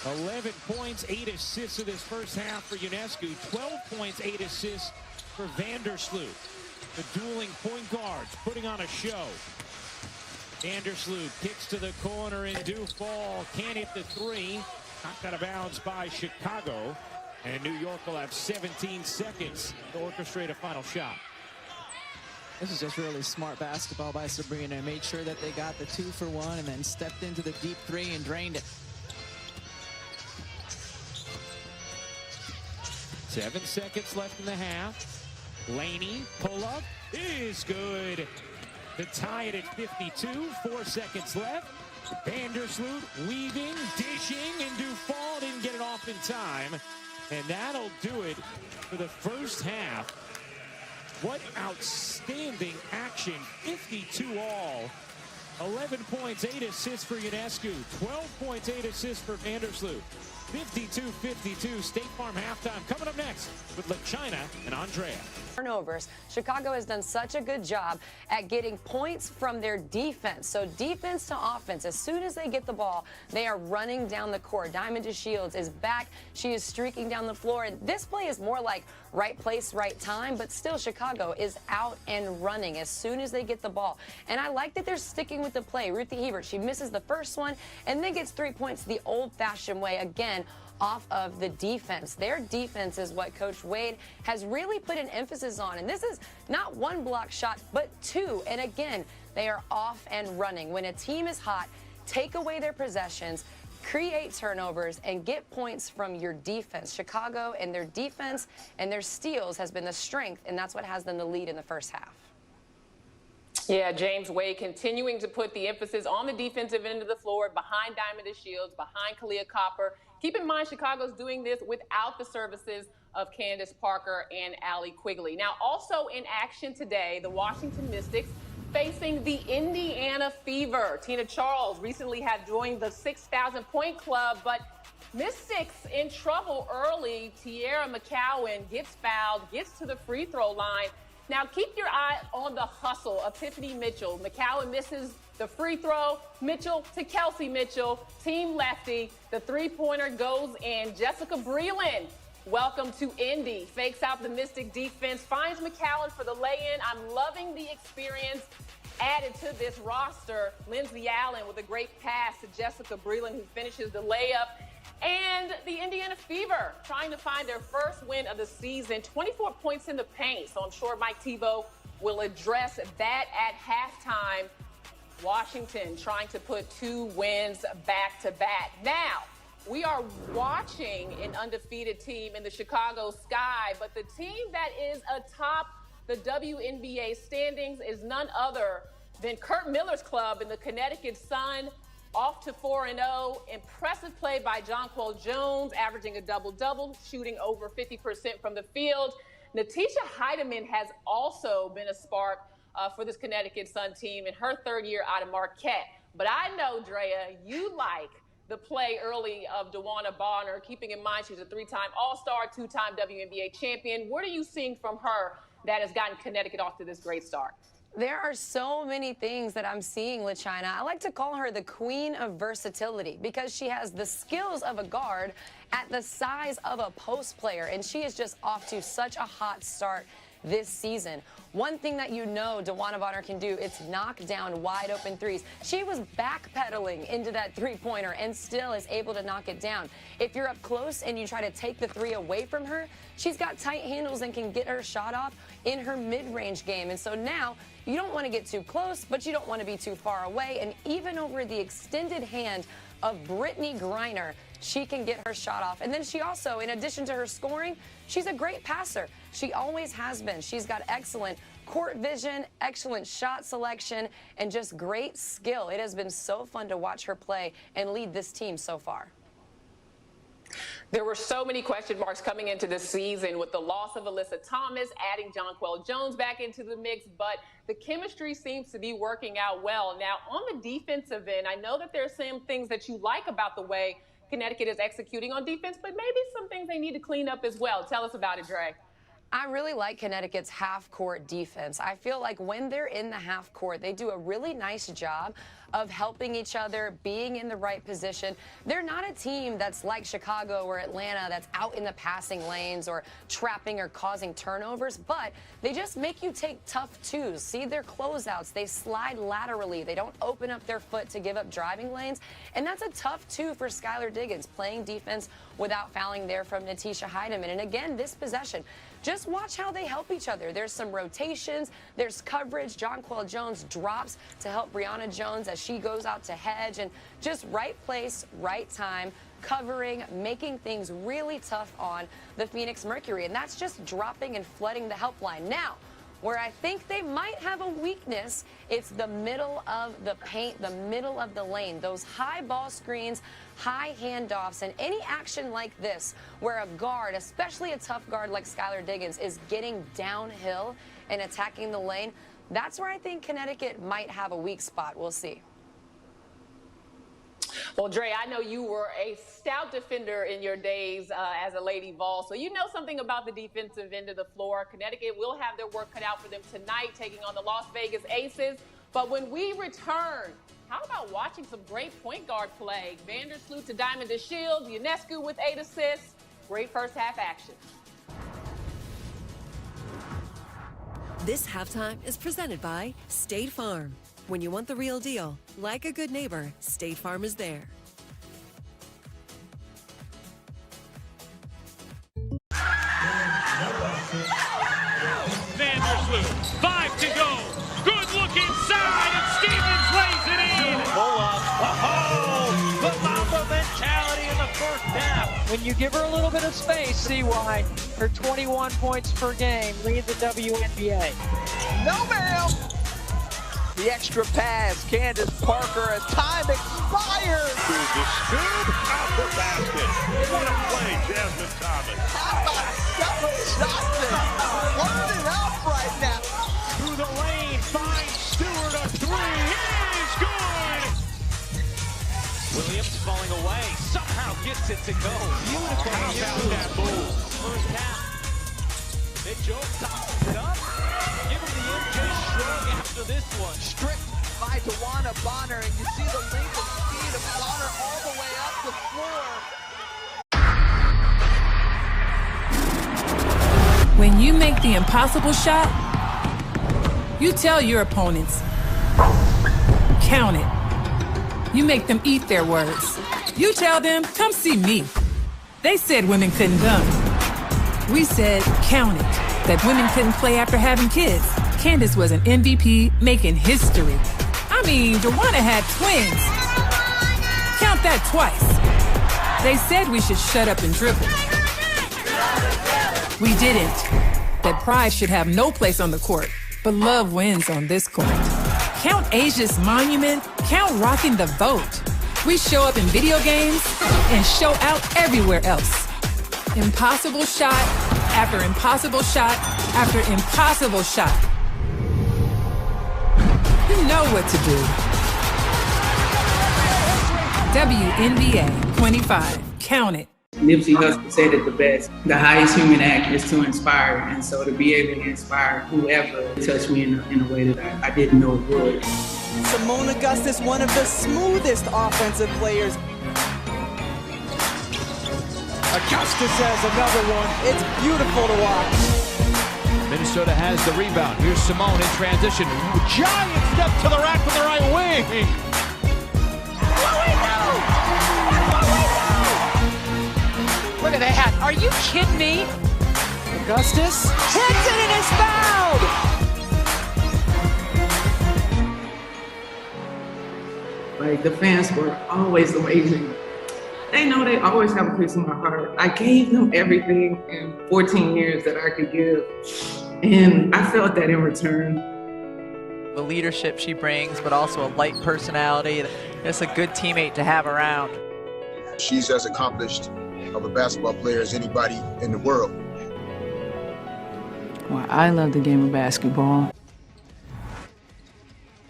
$11 points, 8 assists in this first half for Ionescu. 12 points, 8 assists for Vandersloot. The dueling point guards putting on a show. Vandersloot kicks to the corner in due fall. Can't hit the 3. Knocked out of bounds by Chicago. And New York will have 17 seconds to orchestrate a final shot. This is just really smart basketball by Sabrina. Made sure that they got the 2-for-1 and then stepped into the deep 3 and drained it. 7 seconds left in the half. Laney, pull-up is good to tie it at 52. 4 seconds left. Vandersloot weaving, dishing, and Dufall didn't get it off in time. And that'll do it for the first half. What outstanding action. 52 all. 11 points, 8 assists for Ionescu. 12 points, 8 assists for Vandersloot. 52-52 State Farm halftime. Coming up next with LaChina and Andrea. Turnovers. Chicago has done such a good job at getting points from their defense. So defense to offense. As soon as they get the ball, they are running down the court. Diamond DeShields is back. She is streaking down the floor. And this play is more like right place, right time. But still, Chicago is out and running as soon as they get the ball. And I like that they're sticking with the play. Ruthie Hebert, she misses the first one and then gets 3 points the old-fashioned way again, off of the defense. Their defense is what Coach Wade has really put an emphasis on. And this is not one block shot, but two. And again, they are off and running. When a team is hot, take away their possessions, create turnovers, and get points from your defense. Chicago and their defense and their steals has been the strength, and that's what has them the lead in the first half. Yeah, James Wade continuing to put the emphasis on the defensive end of the floor, behind Diamond DeShields, behind Kalia Copper. Keep in mind, Chicago's doing this without the services of Candace Parker and Allie Quigley. Now, also in action today, the Washington Mystics facing the Indiana Fever. Tina Charles recently had joined the 6,000-point club, but Mystics in trouble early. Tiara McCowan gets fouled, gets to the free throw line. Now, keep your eye on the hustle of Tiffany Mitchell. McCowan misses the free throw. Mitchell to Kelsey Mitchell, team lefty. The three-pointer goes in. Jessica Breland, welcome to Indy. Fakes out the Mystic defense, finds McCowan for the lay-in. I'm loving the experience added to this roster. Lindsay Allen with a great pass to Jessica Breland, who finishes the layup. And the Indiana Fever trying to find their first win of the season, 24 points in the paint. So I'm sure Mike Tebow will address that at halftime. Washington trying to put 2 wins back to back. Now, we are watching an undefeated team in the Chicago Sky, but the team that is atop the WNBA standings is none other than Kurt Miller's club in the Connecticut Sun. Off to 4-0. Impressive play by Jonquel Jones, averaging a double-double, shooting over 50% from the field. Natisha Heidemann has also been a spark for this Connecticut Sun team in her third year out of Marquette. But I know, Drea, you like the play early of DeWanna Bonner, keeping in mind she's a 3-time All-Star, 2-time WNBA champion. What are you seeing from her that has gotten Connecticut off to this great start? There are so many things that I'm seeing with China. I like to call her the queen of versatility because she has the skills of a guard at the size of a post player, and she is just off to such a hot start this season. One thing that you know DeWanna Bonner can do is knock down wide open threes. She was backpedaling into that three-pointer and still is able to knock it down. If you're up close and you try to take the three away from her, she's got tight handles and can get her shot off in her mid-range game. And so now you don't want to get too close, but you don't want to be too far away. And even over the extended hand of Brittany Griner, she can get her shot off. And then she also, in addition to her scoring, she's a great passer. She always has been. She's got excellent court vision, excellent shot selection, and just great skill. It has been so fun to watch her play and lead this team so far. There were so many question marks coming into this season with the loss of Alyssa Thomas, adding Jonquel Jones back into the mix, but the chemistry seems to be working out well. Now, on the defensive end, I know that there are some things that you like about the way Connecticut is executing on defense, but maybe some things they need to clean up as well. Tell us about it, Dre. I really like Connecticut's half-court defense. I feel like when they're in the half-court, they do a really nice job of helping each other, being in the right position. They're not a team that's like Chicago or Atlanta that's out in the passing lanes or trapping or causing turnovers, but they just make you take tough twos. See their closeouts. They slide laterally. They don't open up their foot to give up driving lanes, and that's a tough two for Skylar Diggins, playing defense without fouling there from Natisha Heidemann. And again, this possession, just watch how they help each other. There's some rotations. There's coverage. Jonquel Jones drops to help Brianna Jones as she goes out to hedge, and just right place, right time, covering, making things really tough on the Phoenix Mercury. And that's just dropping and flooding the help line. Now, where I think they might have a weakness, it's the middle of the paint, the middle of the lane. Those high ball screens, high handoffs, and any action like this where a guard, especially a tough guard like Skylar Diggins, is getting downhill and attacking the lane, that's where I think Connecticut might have a weak spot. We'll see. Well, Dre, I know you were a stout defender in your days as a Lady Vol, so you know something about the defensive end of the floor. Connecticut will have their work cut out for them tonight, taking on the Las Vegas Aces. But when we return, how about watching some great point guard play? Vandersloot to Diamond to Shields, Ionescu with 8 assists. Great first half action. This halftime is presented by State Farm. When you want the real deal, like a good neighbor, State Farm is there. Vandersloot, 5 to go. Good look inside, and Stevens lays it in. Pull up. Oh, the Mamba mentality in the first half. When you give her a little bit of space, see why her 21 points per game lead the WNBA. No, ma'am. The extra pass, Candace Parker, as time expires. Through the scoop, out the basket. What a play, Jasmine Thomas. How about Stephanie Johnson? Loading up right now. Through the lane, finds Stewart a 3. It is good. Williams falling away, somehow gets it to go. Beautiful. How about that move? First half. Mitchell tosses it up. Give him the MJ shrug after this one. Stripped by Tawana Bonner, and you see the length and speed of Bonner all the way up the floor. When you make the impossible shot, you tell your opponents, count it. You make them eat their words. You tell them, come see me. They said women couldn't come. We said, count it, that women couldn't play after having kids. Candace was an MVP making history. I mean, Joanna had twins. Count that twice. They said we should shut up and dribble. We didn't. That pride should have no place on the court, but love wins on this court. Count Asia's monument, count rocking the vote. We show up in video games and show out everywhere else. Impossible shot after impossible shot after impossible shot. You know what to do. WNBA 25. Count it. Nipsey Hussle said it the best. The highest human act is to inspire. And so to be able to inspire whoever touched me in a way that I didn't know it would. Simone Augustus, one of the smoothest offensive players. Augustus has another one. It's beautiful to watch. Minnesota has the rebound. Here's Simone in transition. Giant step to the rack from the right wing. Look at that. Are you kidding me? Augustus hits it and is fouled. Like, the fans were always amazing. They know they always have a piece of my heart. I gave them everything in 14 years that I could give, and I felt that in return. The leadership she brings, but also a light personality. Just a good teammate to have around. She's as accomplished of a basketball player as anybody in the world. Well, I love the game of basketball.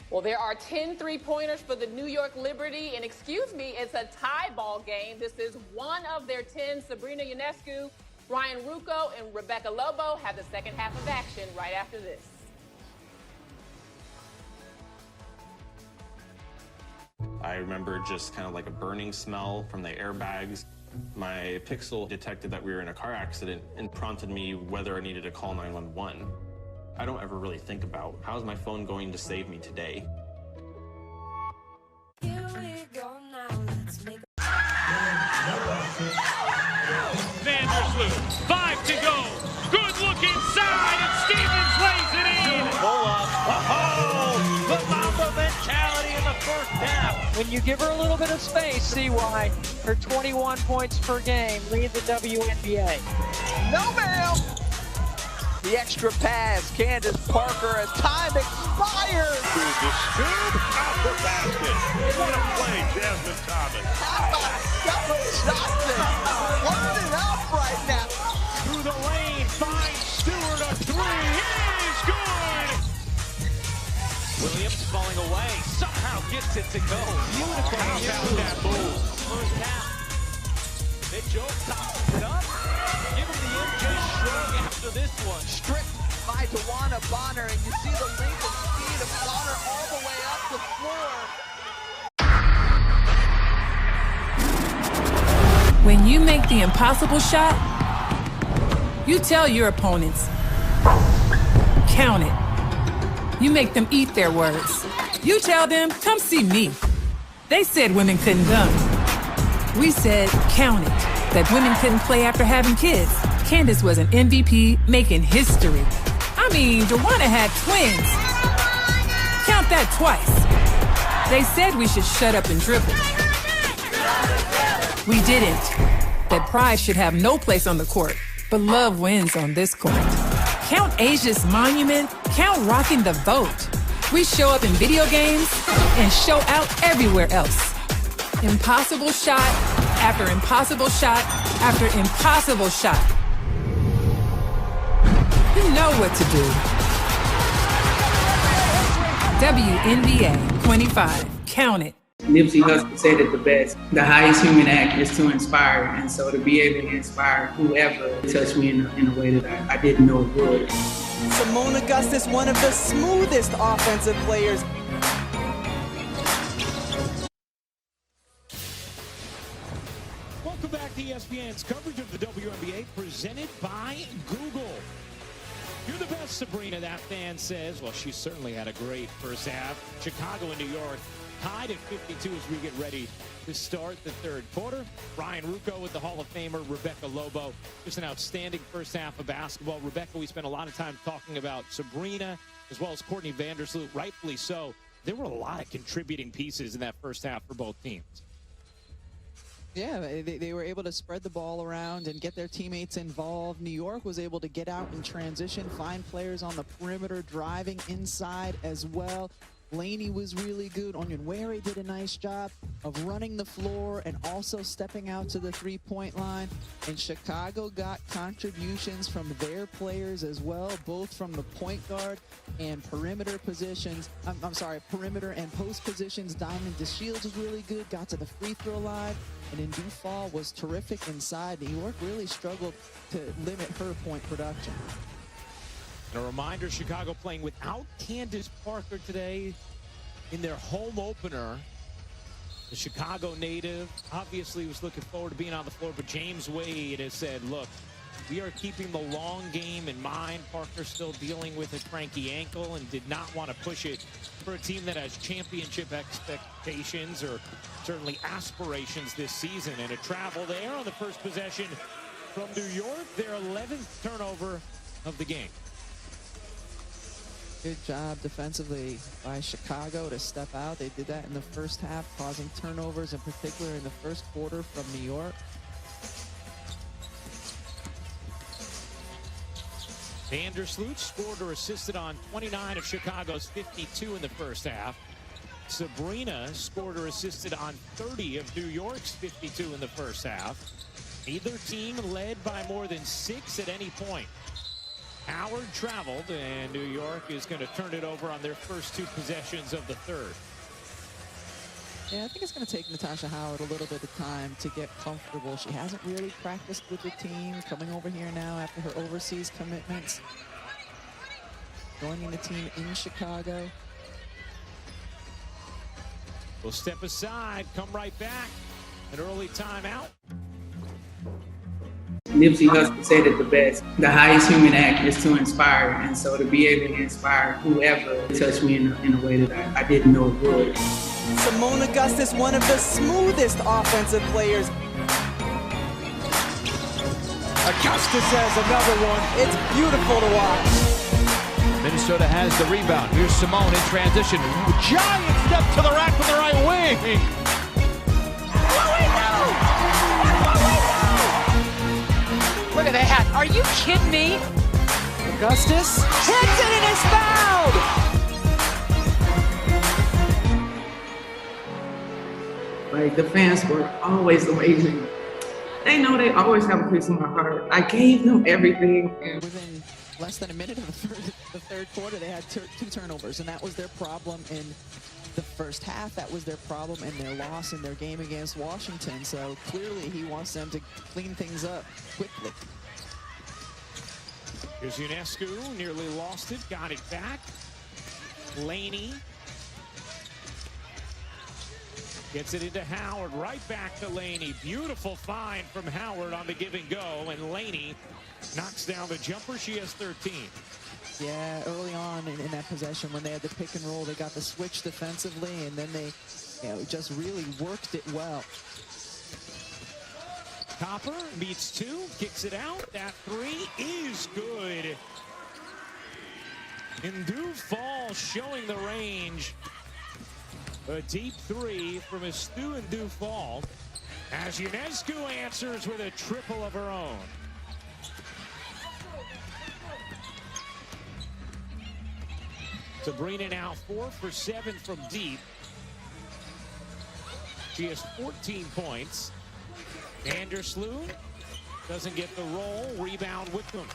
Well, there are 10 three-pointers for the New York Liberty, and excuse me, it's a tie ball game. This is one of their 10. Sabrina Ionescu, Ryan Rucco, and Rebecca Lobo have the second half of action right after this. I remember just kind of like a burning smell from the airbags. My Pixel detected that we were in a car accident and prompted me whether I needed to call 911. I don't ever really think about, how's my phone going to save me today? Vandersloot, 5 to go. Good look inside, and Stevens lays it in. Pull up. Oh, the Mamba mentality in the first half. When you give her a little bit of space, see why her 21 points per game lead the WNBA. No, ma'am. The extra pass, Candace Parker, as time expires. Through the scoop, out the basket. What a play, Jasmine Thomas. How about Stephanie Johnson? Loading up right now. Through the lane, finds Stewart a 3. It is good. Williams falling away, somehow gets it to go. Beautiful. How about that move? First half. Mitchell tosses it up. Give him the MJ shrug after this one. Stripped by Tawana Bonner, and you see the length and speed of Bonner all the way up the floor. When you make the impossible shot, you tell your opponents, count it. You make them eat their words. You tell them, come see me. They said women couldn't dunk. We said, count it, that women couldn't play after having kids. Candace was an MVP making history. I mean, Tawana had twins. Count that twice. They said we should shut up and dribble. We didn't. That pride should have no place on the court, but love wins on this court. Count Asia's monument, count rocking the vote. We show up in video games and show out everywhere else. Impossible shot after impossible shot after impossible shot. You know what to do. WNBA 25, count it. Nipsey Hussle said it the best. The highest human act is to inspire, and so to be able to inspire whoever touched me in a way that I didn't know it would. Simone Augustus, one of the smoothest offensive players. Welcome back to ESPN's coverage of the WNBA presented by Google. You're the best, Sabrina, that fan says. Well, she certainly had a great first half. Chicago and New York tied at 52 as we get ready to start the third quarter. Ryan Rucco with the Hall of Famer Rebecca Lobo. Just an outstanding first half of basketball. Rebecca, we spent a lot of time talking about Sabrina as well as Courtney Vandersloot, rightfully so. There were a lot of contributing pieces in that first half for both teams. Yeah, they were able to spread the ball around and get their teammates involved. New York was able to get out in transition, find players on the perimeter, driving inside as well. Laney was really good. Onyenwere did a nice job of running the floor and also stepping out to the three-point line. And Chicago got contributions from their players as well, both from the point guard and perimeter positions. Perimeter and post positions. Diamond DeShields was really good, got to the free throw line. And then Dufall was terrific inside. New York really struggled to limit her point production. And a reminder, Chicago playing without Candace Parker today in their home opener. The Chicago native obviously was looking forward to being on the floor, but James Wade has said, look, we are keeping the long game in mind. Parker still dealing with a cranky ankle and did not want to push it for a team that has championship expectations or certainly aspirations this season. And a travel there on the first possession from New York, their 11th turnover of the game. Good job defensively by Chicago to step out. They did that in the first half, causing turnovers, in particular in the first quarter from New York. Vandersloot scored or assisted on 29 of Chicago's 52 in the first half. Sabrina scored or assisted on 30 of New York's 52 in the first half. Neither team led by more than 6 at any point. Howard traveled, and New York is going to turn it over on their first 2 possessions of the third. Yeah, I think it's going to take Natasha Howard a little bit of time to get comfortable. She hasn't really practiced with the team, coming over here now after her overseas commitments. Joining the team in Chicago. We'll step aside, come right back. An early timeout. Nipsey Hussle said it the best. The highest human act is to inspire, and so to be able to inspire whoever touched me in a way that I didn't know it would. Simone Augustus, one of the smoothest offensive players. Augustus has another one. It's beautiful to watch. Minnesota has the rebound. Here's Simone in transition. Giant step to the rack from the right wing. Look at that. Are you kidding me? Augustus hits it and is fouled. Like, the fans were always amazing. They know they always have a piece of my heart. I gave them everything. And within less than a minute of the third quarter, they had 2 turnovers, and that was their problem in the first half, that was their problem and their loss in their game against Washington. So clearly he wants them to clean things up quickly. Here's Ionescu, nearly lost it, got it back. Laney gets it into Howard, right back to Laney. Beautiful find from Howard on the give and go, and Laney knocks down the jumper. She has 13. Yeah, early on in that possession when they had the pick and roll, they got the switch defensively, and then they just really worked it well. Copper beats two, kicks it out. That three is good. And Dufall showing the range. A deep three from Stu and Dufall as Ionescu answers with a triple of her own. Sabrina now 4 for 7 from deep. She has 14 points. Vandersloot doesn't get the roll. Rebound Wickham.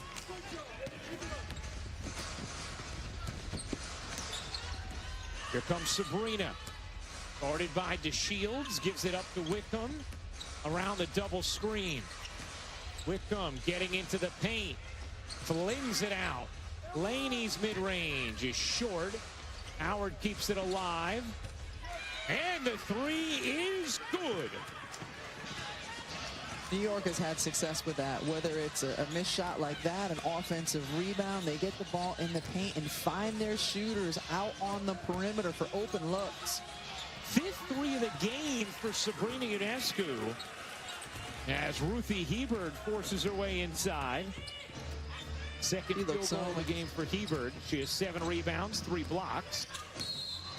Here comes Sabrina. Guarded by DeShields. Gives it up to Wickham. Around the double screen. Wickham getting into the paint. Flings it out. Laney's mid-range is short. Howard keeps it alive. And the three is good. New York has had success with that, whether it's a missed shot like that, an offensive rebound. They get the ball in the paint and find their shooters out on the perimeter for open looks. Fifth three of the game for Sabrina Ionescu as Ruthie Hebert forces her way inside. Second field goal of the game for Hebert. She has 7 rebounds, 3 blocks.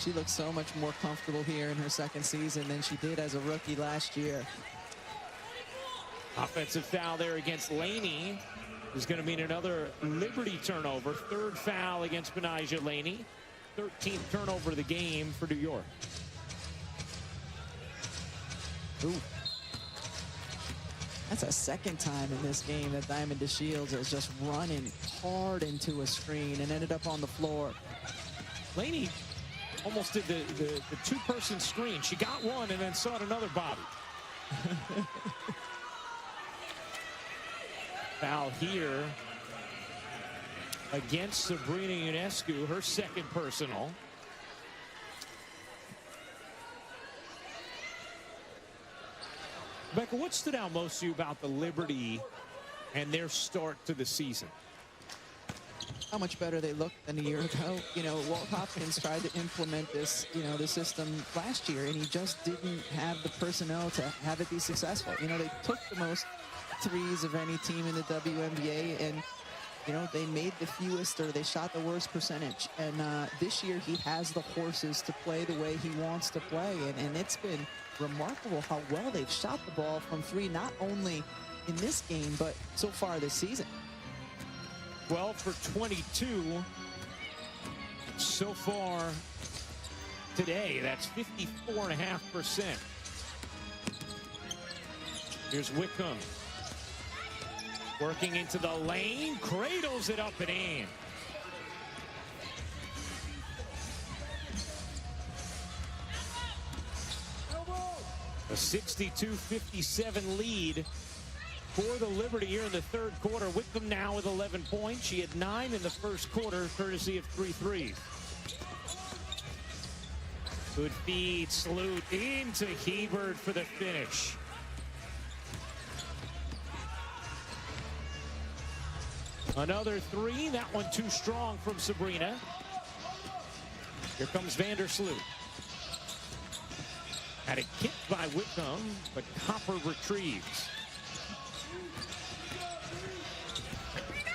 She looks so much more comfortable here in her second season than she did as a rookie last year. Offensive foul there against Laney is going to mean another Liberty turnover. Third foul against Benijah Laney. 13th turnover of the game for New York. Ooh. That's a second time in this game that Diamond DeShields is just running hard into a screen and ended up on the floor. Laney almost did the two-person screen. She got one and then sought another body. Foul here against Sabrina Ionescu, her second personal. Becca, what stood out most to you about the Liberty and their start to the season? How much better they looked than a year ago. You know, Walt Hopkins tried to implement this, the system last year, and he just didn't have the personnel to have it be successful. You know, they took the most threes of any team in the WNBA, and they made the fewest, or they shot the worst percentage. And this year he has the horses to play the way he wants to play, and it's been remarkable how well they've shot the ball from three, not only in this game but so far this season. 12 for 22 so far today. That's 54.5%. Here's Wickham working into the lane, cradles it up and in. A 62-57 lead for the Liberty here in the third quarter. Wickham now with 11 points. She had 9 in the first quarter, courtesy of 3 threes. Good feed, Sloot into Hebert for the finish. Another 3, that one too strong from Sabrina. Here comes Vandersloot. Had it kicked by Wickham, but Copper retrieves.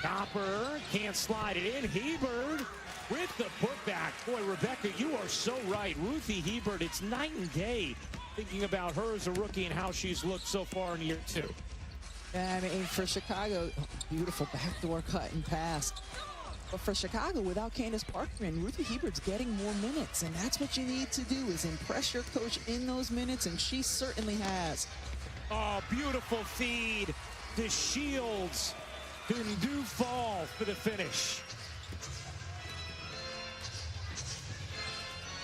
Copper can't slide it in. Hebert with the putback. Boy, Rebecca, you are so right. Ruthie Hebert, it's night and day thinking about her as a rookie and how she's looked so far in year 2. Yeah, I mean, for Chicago, beautiful backdoor cut and pass. But for Chicago, without Candace Parker and Ruthie Hebert's getting more minutes, and that's what you need to do, is impress your coach in those minutes, and she certainly has. Oh, beautiful feed. DeShields do fall for the finish.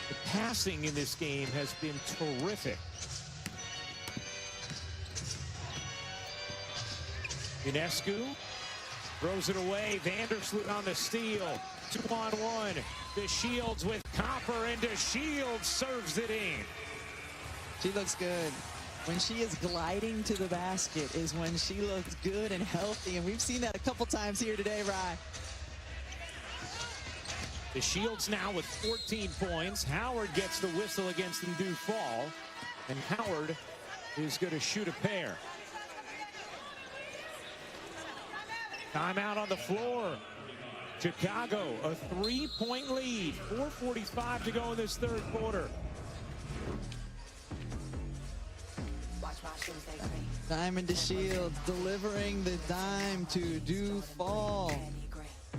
The passing in this game has been terrific. Ionescu throws it away. Vandersloot on the steal. 2-on-1. DeShields with Copper, and DeShields serves it in. She looks good. When she is gliding to the basket is when she looks good and healthy, and we've seen that a couple times here today, Rye. DeShields now with 14 points. Howard gets the whistle against Ndu Fall, and Howard is going to shoot a pair. Timeout on the floor. Chicago, a 3-point lead. 4:45 to go in this third quarter. Diamond DeShields delivering the dime to Ndu Fall.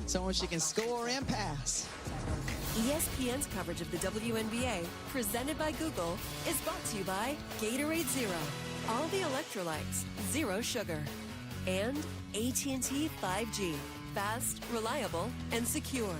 Someone she can score and pass. ESPN's coverage of the WNBA, presented by Google, is brought to you by Gatorade Zero. All the electrolytes, zero sugar. And AT&T 5G. Fast, reliable, and secure.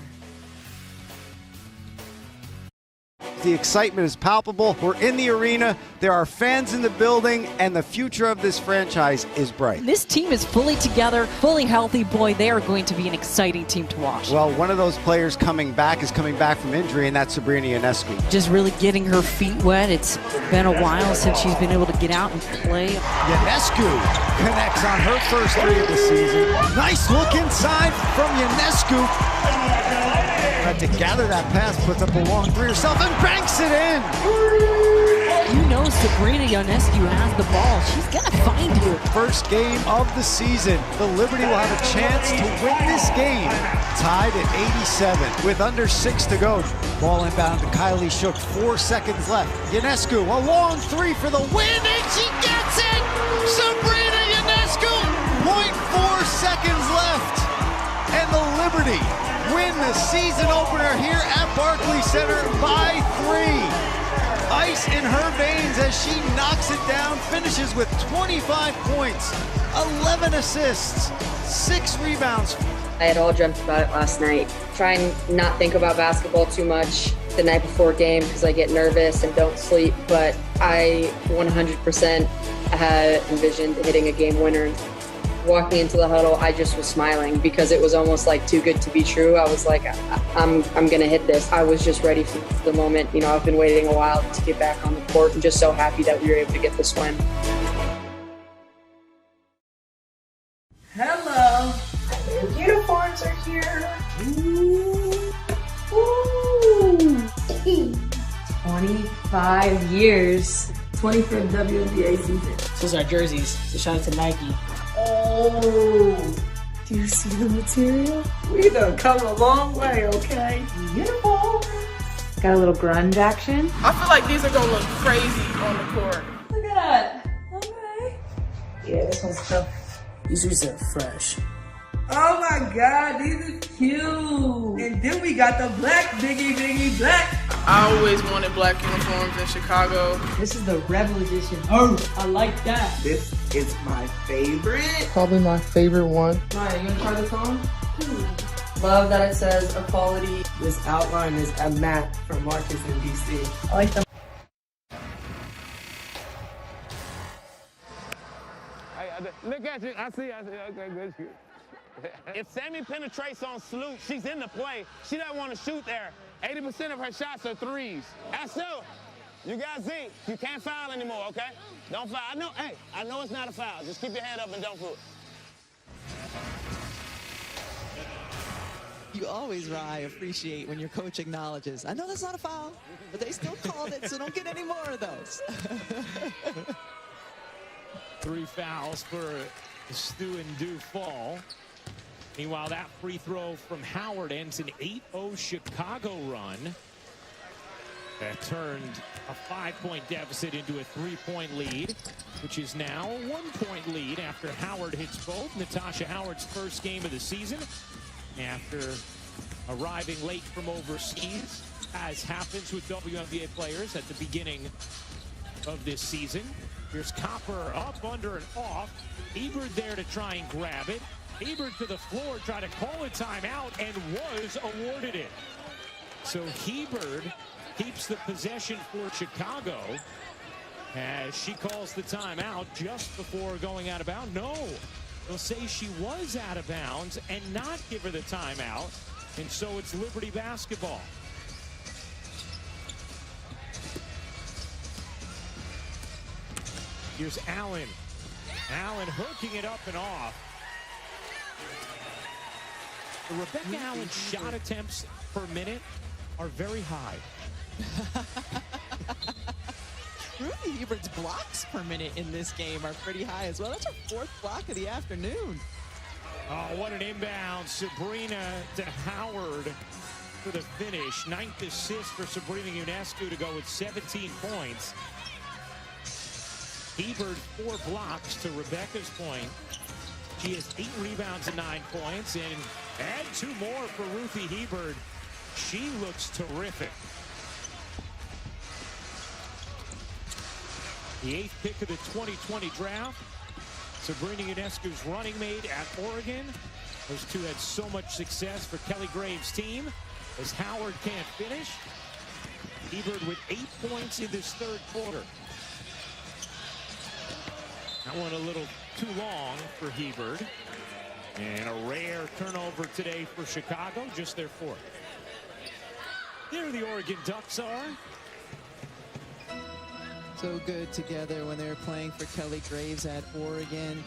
The excitement is palpable. We're in the arena. There are fans in the building, and the future of this franchise is bright. This team is fully together, fully healthy. Boy, they are going to be an exciting team to watch. Well, one of those players coming back is coming back from injury, and that's Sabrina Ionescu. Just really getting her feet wet. It's been a while since she's been able to get out and play. Ionescu connects on her first three of the season. Nice look inside from Ionescu. Had to gather that pass, puts up a long three herself, and banks it in. You know Sabrina Ionescu has the ball. She's going to find you. First game of the season. The Liberty will have a chance to win this game. Tied at 87 with under 6 to go. Ball inbound to Kylie Shook. 4 seconds left. Ionescu, a long three for the win, and she gets it! Sabrina Ionescu! 0.4 seconds left. And the Liberty win the season opener here at Barclays Center by 3. Ice in her veins as she knocks it down, finishes with 25 points, 11 assists, 6 rebounds. I had all dreamt about it last night. Try and not think about basketball too much the night before game because I get nervous and don't sleep, but I 100% had envisioned hitting a game winner. Walking into the huddle, I just was smiling because it was almost like too good to be true. I was like, I'm gonna hit this. I was just ready for the moment. You know, I've been waiting a while to get back on the court and just so happy that we were able to get this win. Hello. Your uniforms are here. Ooh. 25 years. 23rd WNBA season. Those are jerseys. So shout out to Nike. Oh, do you see the material? We done come a long way, okay? Uniform. Got a little grunge action. I feel like these are gonna look crazy on the court. Look at that. Okay. Yeah, this one's tough. These jerseys are fresh. Oh my God, these are cute. And then we got the black, biggie black. I always wanted black uniforms in Chicago. This is the Rebel Edition. Oh, I like that. This is my favorite. Probably my favorite one. Maya, you gonna try this on? Love that it says equality. This outline is a map from Marcus in DC. I like them. Look at you. I see. Okay, good shoot. If Sammy penetrates on Sloot, she's in the play. She doesn't want to shoot there. 80% of her shots are threes. That's so. You guys see, you can't foul anymore, okay? Don't foul. I know, hey, I know it's not a foul. Just keep your head up and don't fool. You always, Rye, appreciate when your coach acknowledges, I know that's not a foul, but they still called it, so don't get any more of those. 3 fouls for Stu and Ndu Fall. Meanwhile, that free throw from Howard ends an 8-0 Chicago run that turned a 5-point deficit into a 3-point lead, which is now a 1-point lead after Howard hits both. Natasha Howard's first game of the season after arriving late from overseas, as happens with WNBA players at the beginning of this season. Here's Copper up, under, and off. Ebert there to try and grab it. Ebert to the floor, tried to call a timeout, and was awarded it. So Hebert keeps the possession for Chicago as she calls the timeout just before going out of bounds. No, they'll say she was out of bounds and not give her the timeout, and so it's Liberty basketball. Here's Allen. Allen hooking it up and off. The Rebecca Allen shot attempts per minute are very high. Ruthie Hubert's blocks per minute in this game are pretty high as well. That's her 4th block of the afternoon. Oh, what an inbound. Sabrina to Howard for the finish. 9th assist for Sabrina Ionescu to go with 17 points. Hebert 4 blocks to Rebecca's point. She has 8 rebounds and 9 points, and add 2 more for Ruthie Hebert. She looks terrific. The 8th pick of the 2020 draft. Sabrina Ionescu's running mate at Oregon. Those two had so much success for Kelly Graves' team as Howard can't finish. Hebert with 8 points in this 3rd quarter. That one a little too long for Hebert. And a rare turnover today for Chicago, just their 4th. There the Oregon Ducks are. So good together when they were playing for Kelly Graves at Oregon.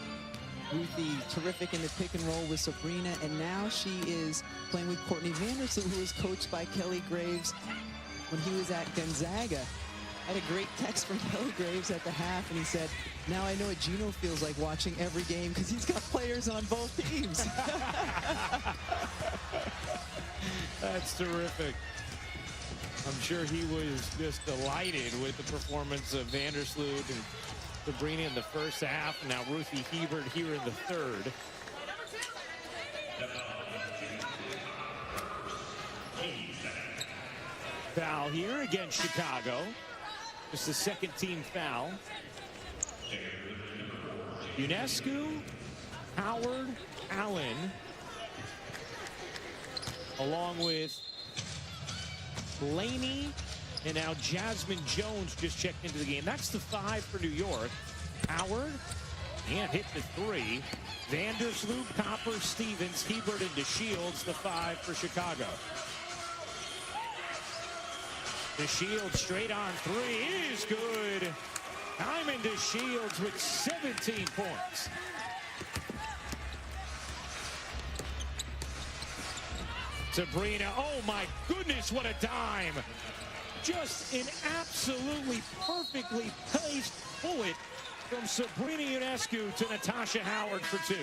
Ruthie terrific in the pick and roll with Sabrina, and now she is playing with Courtney Vandersloot, who was coached by Kelly Graves when he was at Gonzaga. I had a great text from Kelly Graves at the half, and he said, now I know what Gino feels like watching every game because he's got players on both teams. That's terrific. I'm sure he was just delighted with the performance of Vandersloot and Sabrina in the first half. And now Ruthie Hebert here in the 3rd. Foul here against Chicago. Just the 2nd team foul. Ionescu, Howard, Allen, along with Laney, and now Jasmine Jones just checked into the game. That's the 5 for New York. Howard can't hit the 3. Vandersloot, Copper, Stevens, Hebert, and DeShields, the 5 for Chicago. DeShields straight on 3 is good. Diamond DeShields with 17 points. Sabrina, oh my goodness, what a dime. Just an absolutely perfectly placed bullet from Sabrina Ionescu to Natasha Howard for 2.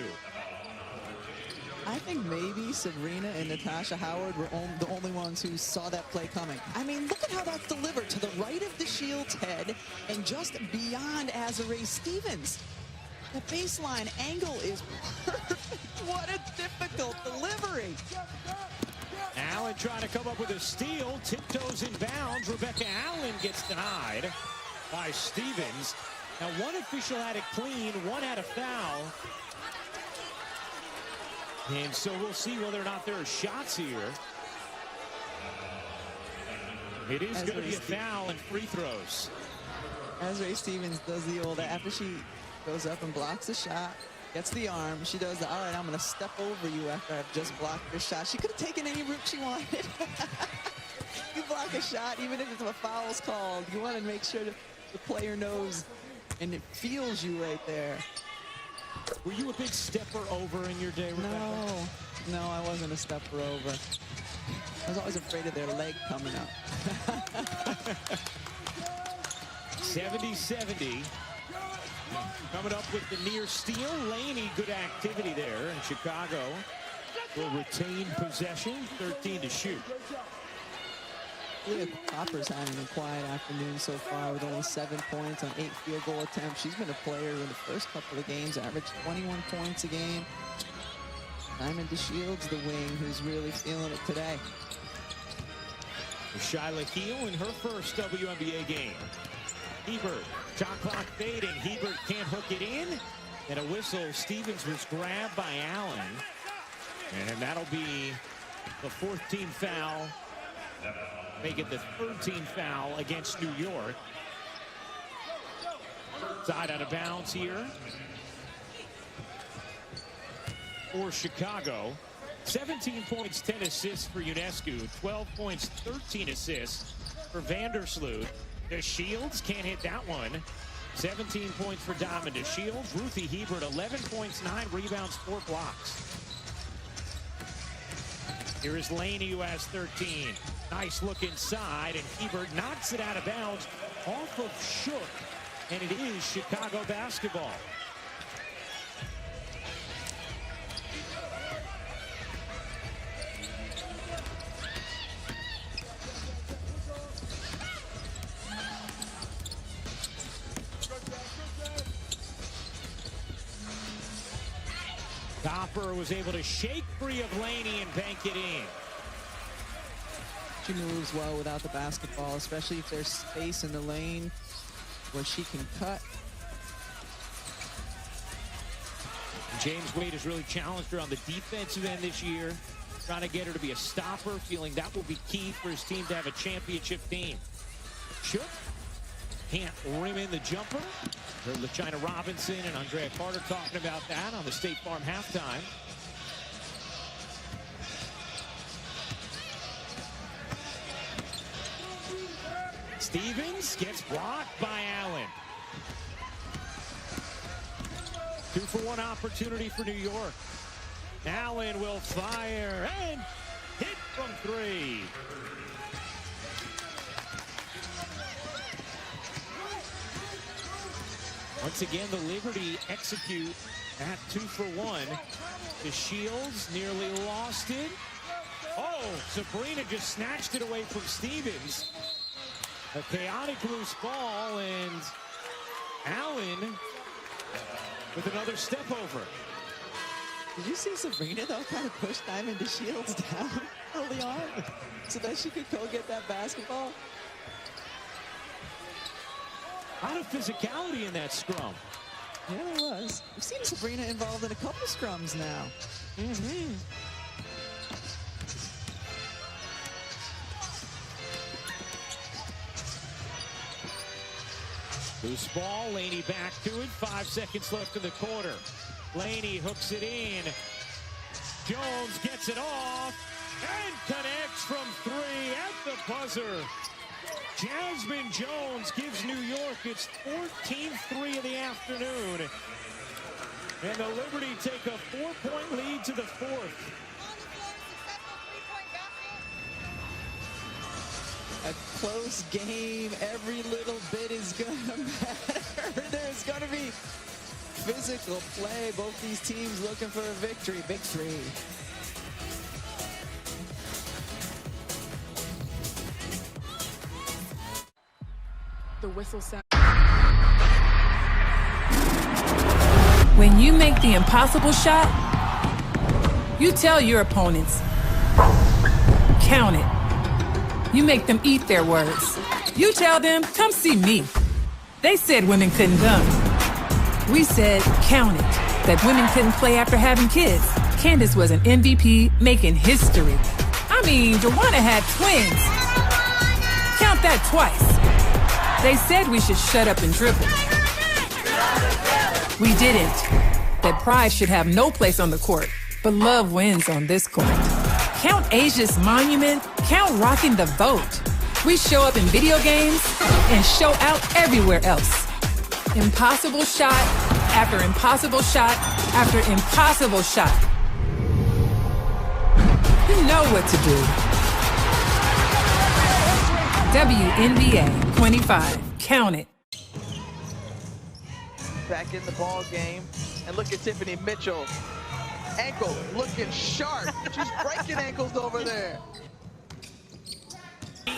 I think maybe Sabrina and Natasha Howard were the only ones who saw that play coming. I mean, look at how that's delivered to the right of DeShields' head and just beyond Azarae Stevens. The baseline angle is perfect. What a difficult delivery. Allen trying to come up with a steal. Tiptoes in bounds. Rebecca Allen gets denied by Stevens. Now, one official had it clean, one had a foul. And so we'll see whether or not there are shots here. It is going to be a foul and free throws. Azarae Stevens does the old, after she goes up and blocks the shot, gets the arm, she does the, all right, I'm going to step over you after I've just blocked your shot. She could have taken any route she wanted. You block a shot, even if a foul's called, you want to make sure that the player knows and it feels you right there. Were you a big stepper over in your day, Rebecca? No, I wasn't a stepper over. I was always afraid of their leg coming up. 70-70. Coming up with the near steal. Laney, good activity there. And Chicago will retain possession. 13 to shoot. Leah Copper's having a quiet afternoon so far with only 7 points on 8 field goal attempts. She's been a player in the first couple of games, averaged 21 points a game. Diamond DeShields, the wing, who's really feeling it today. Shyla Heel in her first WNBA game. Hebert, shot clock fading. Hebert can't hook it in. And a whistle. Stevens was grabbed by Allen. And that'll be the 4th team foul make it the 13th foul against New York. Side out of bounds here for Chicago. 17 points, 10 assists for Ionescu. 12 points, 13 assists for Vandersloot. The Shields can't hit that one. 17 points for Diamond to Shields. Ruthie Hebert, 11 points, 9 rebounds, 4 blocks. Here is Laney, who has 13. Nice look inside, and Hebert knocks it out of bounds off of Shook, and it is Chicago basketball. Copper was able to shake free of Laney and bank it in. She moves well without the basketball, especially if there's space in the lane where she can cut. James Wade has really challenged her on the defensive end this year, trying to get her to be a stopper, feeling that will be key for his team to have a championship team. Shook can't rim in the jumper. Heard LaChina Robinson and Andrea Carter talking about that on the State Farm halftime. Stevens gets blocked by Allen. 2-for-1 opportunity for New York. Allen will fire and hit from 3. Once again, the Liberty execute at 2-for-1. The Shields nearly lost it. Oh, Sabrina just snatched it away from Stevens. A chaotic loose ball, and Allen with another step over. Did you see Sabrina, though, kind of push Diamond to Shields down early on so that she could go get that basketball? A lot of physicality in that scrum. Yeah, there was. We've seen Sabrina involved in a couple scrums now. Loose ball, Laney back to it. 5 seconds left in the quarter. Laney hooks it in. Jones gets it off and connects from 3 at the buzzer. Jasmine Jones gives New York its 14th 3 of the afternoon. And the Liberty take a 4-point lead to the 4th. A close game. Every little bit is going to matter. There's going to be physical play. Both these teams looking for a victory. Big 3. The whistle sound. When you make the impossible shot, you tell your opponents, count it. You make them eat their words. You tell them, come see me. They said women couldn't come. We said, count it, that women couldn't play after having kids. Candace was an MVP making history. I mean, Joanna had twins. Count that twice. They said we should shut up and dribble. We didn't. That pride should have no place on the court, but love wins on this court. Count Asia's monument, count rocking the vote. We show up in video games and show out everywhere else. Impossible shot after impossible shot after impossible shot. You know what to do. WNBA 25. Count it. Back in the ball game. And look at Tiffany Mitchell. Ankle looking sharp. She's breaking ankles over there.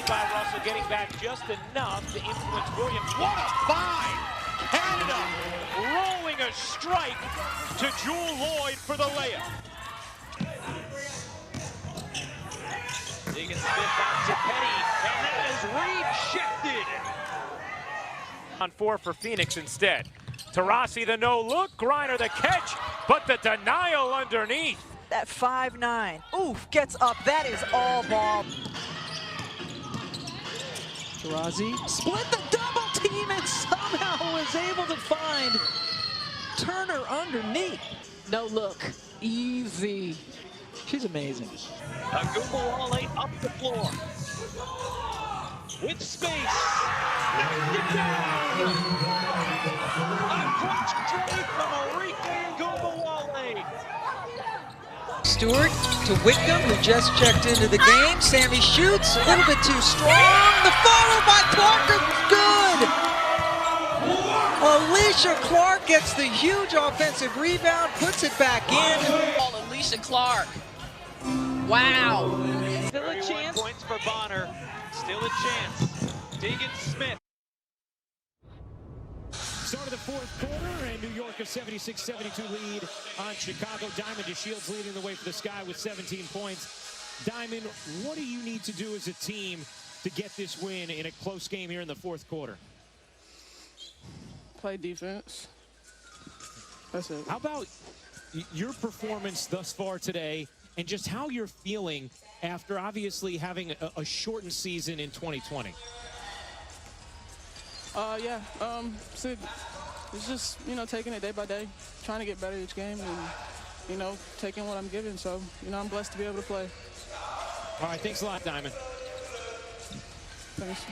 By Russell getting back just enough to influence Williams. What a find! Canada rolling a strike to Jewel Lloyd for the layup. Diggins spit back to Petty, and that is rejected. On 4 for Phoenix instead. Taurasi the no look, Griner the catch, but the denial underneath. That 5'9". Oof, gets up. That is all ball. Taurasi split the double team and somehow was able to find Turner underneath. No look, easy. She's amazing. A Google volley up the floor. With space. Knocked it down. A clutch trade from a Rican Google volley. Stewart to Whitcomb, who just checked into the game. Sammy shoots, a little bit too strong. The follow by Clark is good. Alicia Clark gets the huge offensive rebound, puts it back in. Alicia Clark. Wow. Still a chance. Points for Bonner. Still a chance. Deegan Smith. Start of the fourth quarter, and New York a 76-72 lead on Chicago. Diamond DeShields leading the way for the Sky with 17 points. Diamond, what do you need to do as a team to get this win in a close game here in the fourth quarter? Play defense. That's it. How about your performance thus far today and just how you're feeling after obviously having a shortened season in 2020? So it's just, taking it day by day, trying to get better each game and, taking what I'm given. So, I'm blessed to be able to play. All right, thanks a lot, Diamond. Thanks.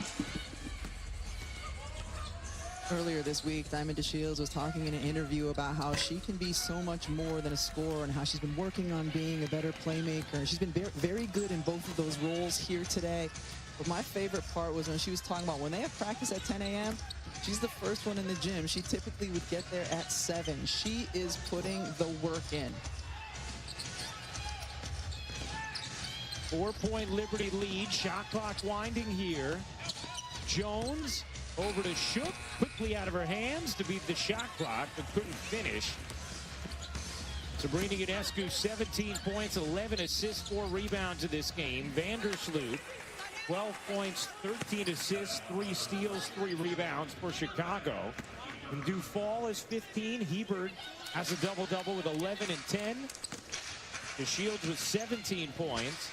Earlier this week, Diamond DeShields was talking in an interview about how she can be so much more than a scorer and how she's been working on being a better playmaker. She's been very good in both of those roles here today. But my favorite part was when she was talking about when they have practice at 10 a.m., she's the first one in the gym. She typically would get there at 7. She is putting the work in. 4-point Liberty lead. Shot clock winding here. Jones over to Shook. Quickly out of her hands to beat the shot clock, but couldn't finish. Sabrina Ionescu, 17 points, 11 assists, 4 rebounds in this game. Vandersloot, 12 points, 13 assists, 3 steals, 3 rebounds for Chicago. And Dufall is 15. Hebert has a double-double with 11 and 10. DeShields with 17 points.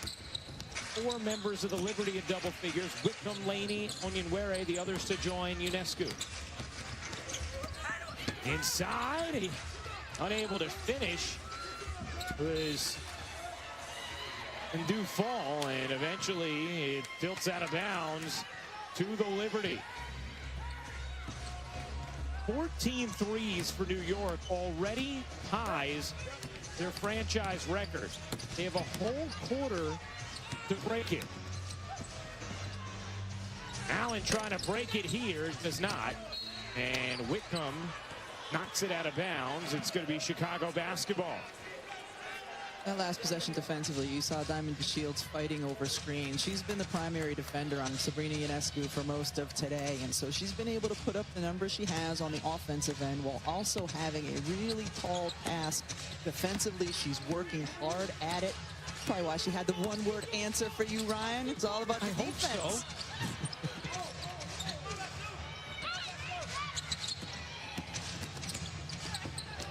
4 members of the Liberty in double figures. Whitcomb, Laney, Onyenwere, the others to join Ionescu. Inside, unable to finish was Dufall, and eventually it tilts out of bounds to the Liberty. 14 threes for New York already ties their franchise record. They have a whole quarter to break it. Allen trying to break it here, does not. And Whitcomb knocks it out of bounds. It's going to be Chicago basketball. That last possession defensively, you saw Diamond DeShields fighting over screen. She's been the primary defender on Sabrina Ionescu for most of today, and so she's been able to put up the numbers she has on the offensive end while also having a really tall task defensively. She's working hard at it. Probably why she had the one-word answer for you, Ryan. It's all about the defense.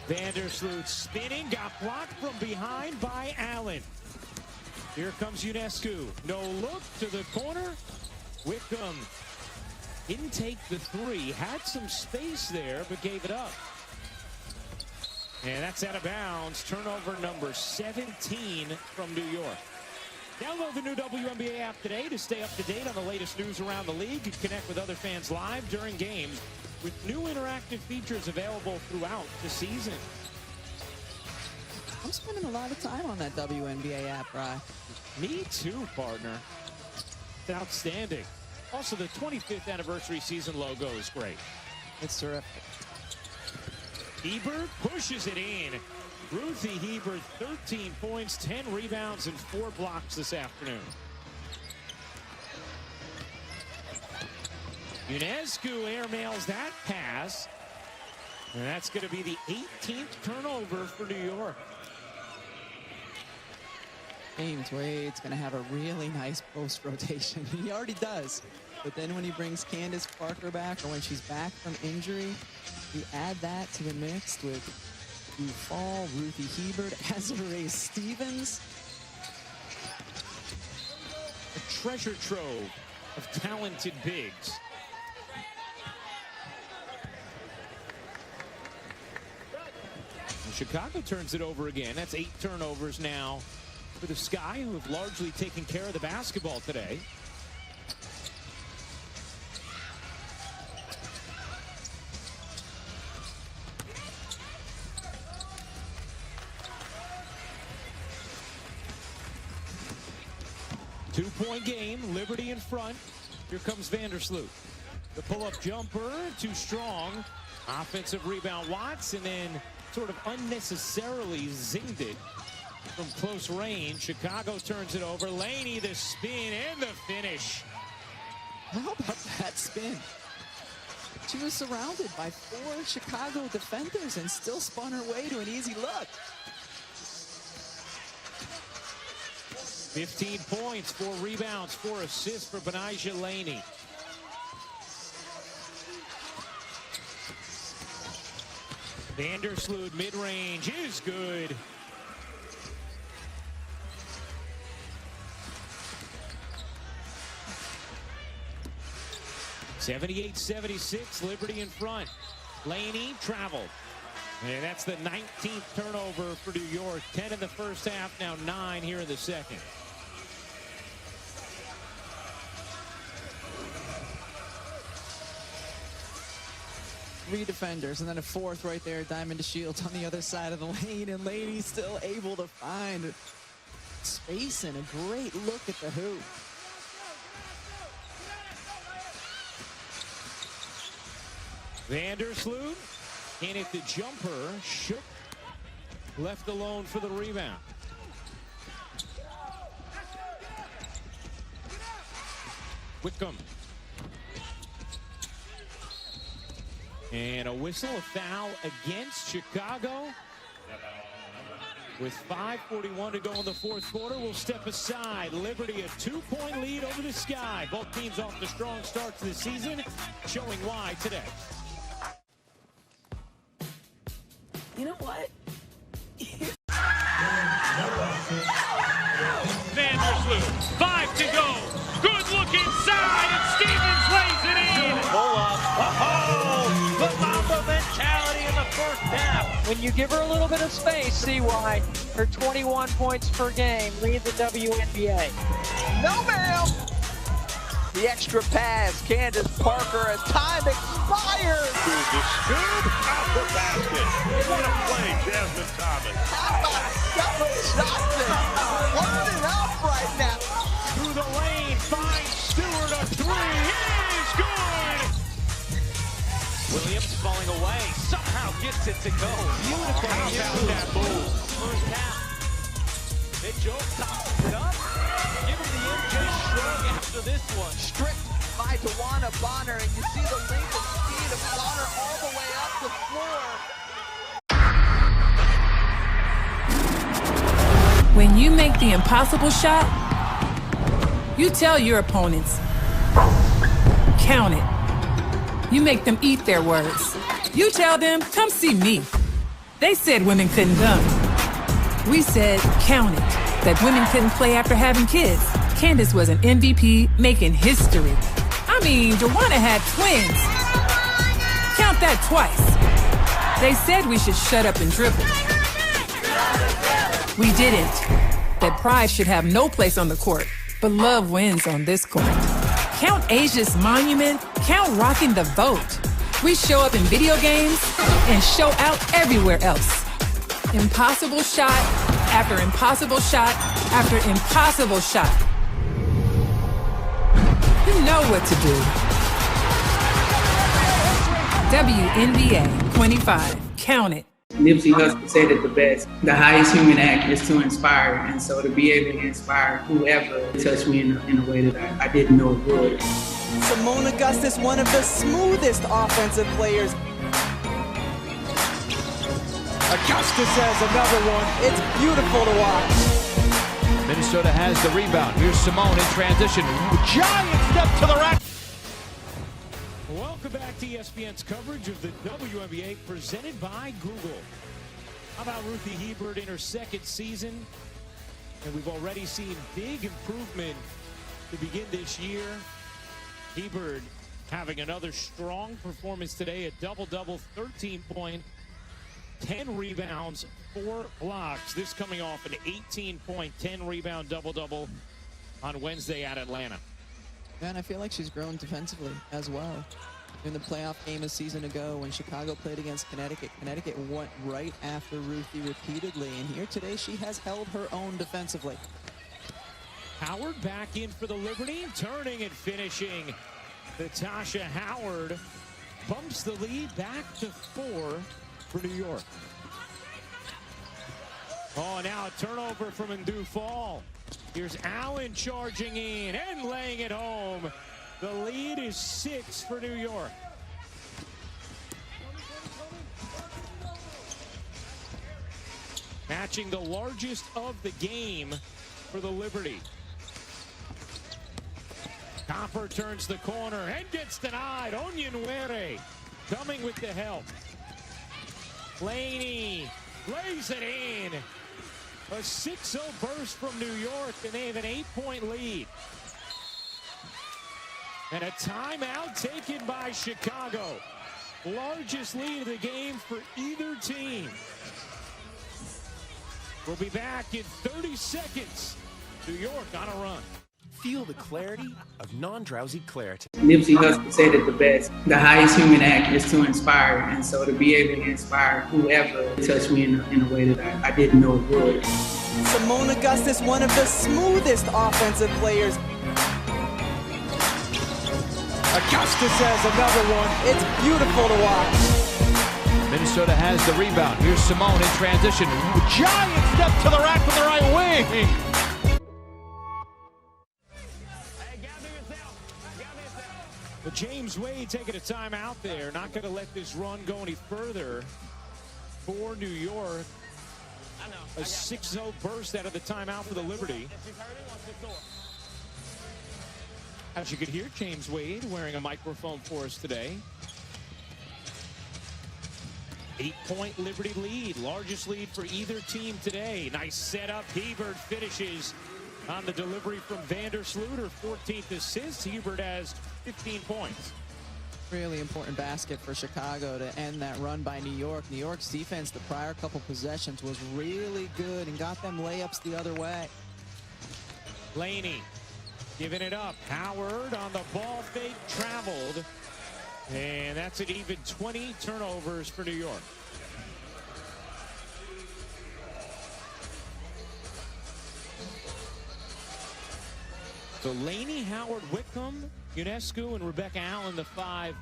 Vandersloot spinning, got blocked from behind by Allen. Here comes Ionescu. No look to the corner. Whitcomb didn't take the 3. Had some space there, but gave it up. And that's out of bounds. Turnover number 17 from New York. Download the new WNBA app today to stay up to date on the latest news around the league and connect with other fans live during games with new interactive features available throughout the season. I'm spending a lot of time on that WNBA app, Ryan. Me too, partner. It's outstanding. Also, the 25th anniversary season logo is great. It's terrific. Hebert pushes it in. Ruthie Hebert, 13 points, 10 rebounds, and 4 blocks this afternoon. Ionescu airmails that pass. And that's going to be the 18th turnover for New York. James Wade's going to have a really nice post rotation. He already does. But then when he brings Candace Parker back, or when she's back from injury, you add that to the mix with Dufall, Ruthie Hebert, Azuré Stevens. A treasure trove of talented bigs. And Chicago turns it over again. That's 8 turnovers now for the Sky, who have largely taken care of the basketball today. Two-point game, Liberty in front. Here comes Vandersloot. The pull-up jumper, too strong. Offensive rebound, Watts, and then sort of unnecessarily zinged it from close range. Chicago turns it over. Laney, the spin and the finish. How about that spin? She was surrounded by 4 Chicago defenders and still spun her way to an easy look. 15 points, 4 rebounds, 4 assists for Benijah Laney. Vandersloot mid-range is good. (78-76), Liberty in front. Laney traveled. And that's the 19th turnover for New York. 10 in the first half, now 9 here in the second. Three defenders, and then a 4th right there, Diamond DeShields on the other side of the lane, and Laney still able to find space and a great look at the hoop. Vandersloot in at the jumper, shook, left alone for the rebound. Wickham. And a whistle, a foul against Chicago. With 5:41 to go in the 4th quarter, we'll step aside. Liberty a 2-point lead over the Sky. Both teams off to strong starts this season, showing why today. You know what? Vandersloot, 5 to go. Good look inside, and Stevens lays it in. Pull up. Oh, the Mamba mentality in the first half. When you give her a little bit of space, see why her 21 points per game lead the WNBA. No, ma'am. The extra pass, Candace Parker, as time expires. The scoop out the basket. What a play, Jasmine Thomas. How about Stella Johnson? Loading up right now. Through the lane, finds Stewart a 3. It is good. Williams falling away, somehow gets it to go. Beautiful. How about that move? First half. Mitchell tosses it up. Give him the MJ shrug after this one. Stripped by Tawana Bonner, and you see the length and speed of Bonner all the way up the floor. When you make the impossible shot, you tell your opponents, count it. You make them eat their words. You tell them, come see me. They said women couldn't dunk. We said, count it, that women couldn't play after having kids. Candace was an MVP making history. I mean, Joanna had twins. Count that twice. They said we should shut up and dribble. We didn't. That pride should have no place on the court, but love wins on this court. Count Asia's monument, count rocking the vote. We show up in video games and show out everywhere else. Impossible shot after impossible shot after impossible shot. You know what to do. WNBA 25. Count it. Nipsey Hussle said it the best. The highest human act is to inspire. And so to be able to inspire whoever touched me in a way that I didn't know it would. Simone Augustus, one of the smoothest offensive players. Augustus has another one. It's beautiful to watch. Minnesota has the rebound. Here's Simone in transition. Giant step to the rack. Welcome back to ESPN's coverage of the WNBA presented by Google. How about Ruthie Hebert in her 2nd season? And we've already seen big improvement to begin this year. Hebert having another strong performance today, a double-double, 13 point, 10 rebounds, 4 blocks. This coming off an 18-point, 10-rebound double-double on Wednesday at Atlanta. And I feel like she's grown defensively as well. In the playoff game a season ago when Chicago played against Connecticut, Connecticut went right after Ruthie repeatedly. And here today, she has held her own defensively. Howard back in for the Liberty, turning and finishing. Natasha Howard bumps the lead back to 4 for New York. Oh, now a turnover from Ndu Fall. Here's Allen charging in and laying it home. The lead is 6 for New York. Matching the largest of the game for the Liberty. Copper turns the corner and gets denied. Onyenwere coming with the help. Laney lays it in. A 6-0 burst from New York, and they have an 8-point lead. And a timeout taken by Chicago. Largest lead of the game for either team. We'll be back in 30 seconds. New York on a run. Feel the clarity of non-drowsy Claritin. Nipsey Hussle said it the best. The highest human act is to inspire. And so to be able to inspire whoever touched me in a way that I didn't know it would. Simone Augustus, one of the smoothest offensive players. Augustus has another one. It's beautiful to watch. Minnesota has the rebound. Here's Simone in transition. Giant step to the rack from the right wing. But James Wade taking a timeout there. Not going to let this run go any further for New York. A 6-0 burst out of the timeout for the Liberty. As you could hear, James Wade wearing a microphone for us today. 8-point Liberty lead, largest lead for either team today. Nice setup. Hebert finishes on the delivery from Vandersloot, her 14th assist. Hebert has 15 points. Really important basket for Chicago to end that run by New York. New York's defense the prior couple possessions was really good and got them layups the other way. Laney giving it up. Howard on the ball fake, traveled. And that's an even 20 turnovers for New York. So Laney, Howard, Wickham, Ionescu, and Rebecca Allen, the 5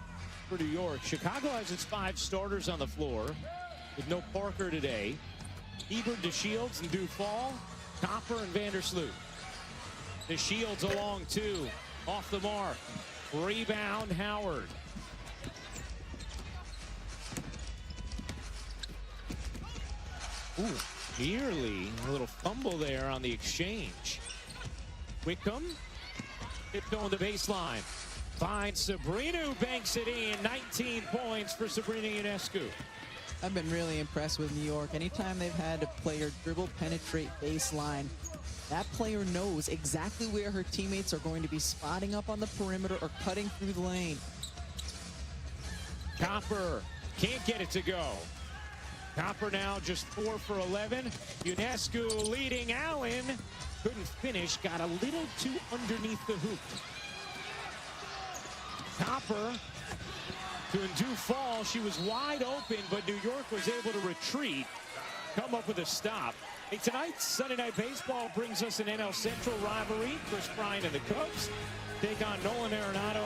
for New York. Chicago has its 5 starters on the floor with no Parker today. Hebert, DeShields, and Dufall, Copper, and Vandersloot. DeShields along 2, off the mark. Rebound, Howard. Ooh, nearly a little fumble there on the exchange. Wickham, tiptoeing the baseline. Finds Sabrina, who banks it in. 19 points for Sabrina Ionescu. I've been really impressed with New York. Anytime they've had a player dribble, penetrate baseline, that player knows exactly where her teammates are going to be spotting up on the perimeter or cutting through the lane. Copper can't get it to go. Copper now just 4 for 11. Ionescu leading Allen. Couldn't finish, got a little too underneath the hoop. Copper to Ndu Fall. She was wide open, but New York was able to retreat, come up with a stop. Hey, tonight, Sunday Night Baseball brings us an NL Central rivalry. Chris Bryant and the Cubs take on Nolan Arenado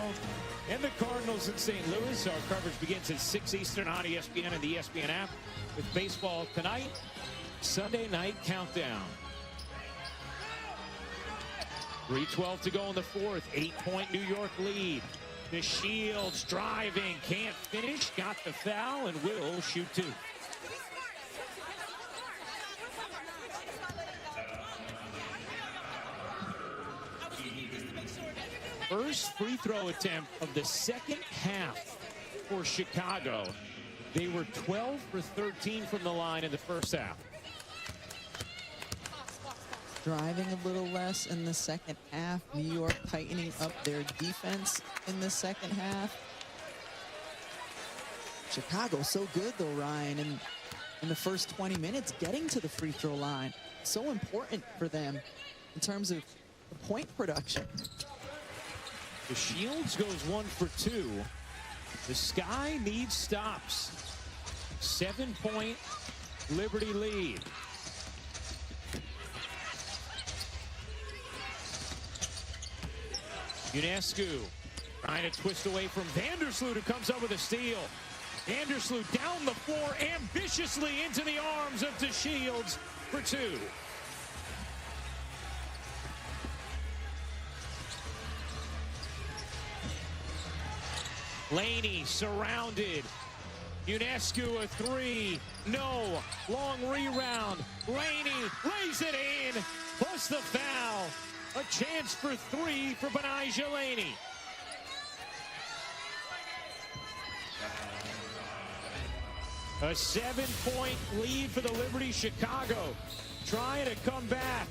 and the Cardinals in St. Louis. Our coverage begins at 6 Eastern on ESPN and the ESPN app with baseball tonight. Sunday night countdown. 3:12 to go in the 4th. 8-point New York lead. DeShields driving, can't finish, got the foul, and will shoot 2. First free throw attempt of the second half for Chicago. They were 12 for 13 from the line in the first half. driving a little less in the second half. New York tightening up their defense in the second half. Chicago so good though, Ryan, in the first 20 minutes getting to the free throw line. So important for them in terms of the point production. The Shields goes 1 for 2. The Sky needs stops. 7-point Liberty lead. Ionescu trying to twist away from Vandersloot, who comes up with a steal. Vandersloot down the floor ambitiously into the arms of DeShields for 2. Laney surrounded. Ionescu a 3. No. Long rebound. Laney lays it in. Plus the foul. A chance for 3 for Benijah Laney. A 7-point lead for the Liberty. Chicago trying to come back.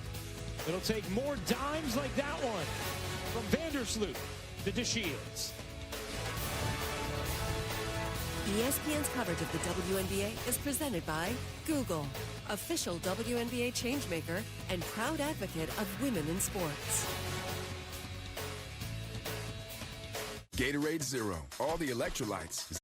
It'll take more dimes like that one from Vandersloot to DeShields. ESPN's coverage of the WNBA is presented by Google, official WNBA changemaker and proud advocate of women in sports. Gatorade Zero, all the electrolytes.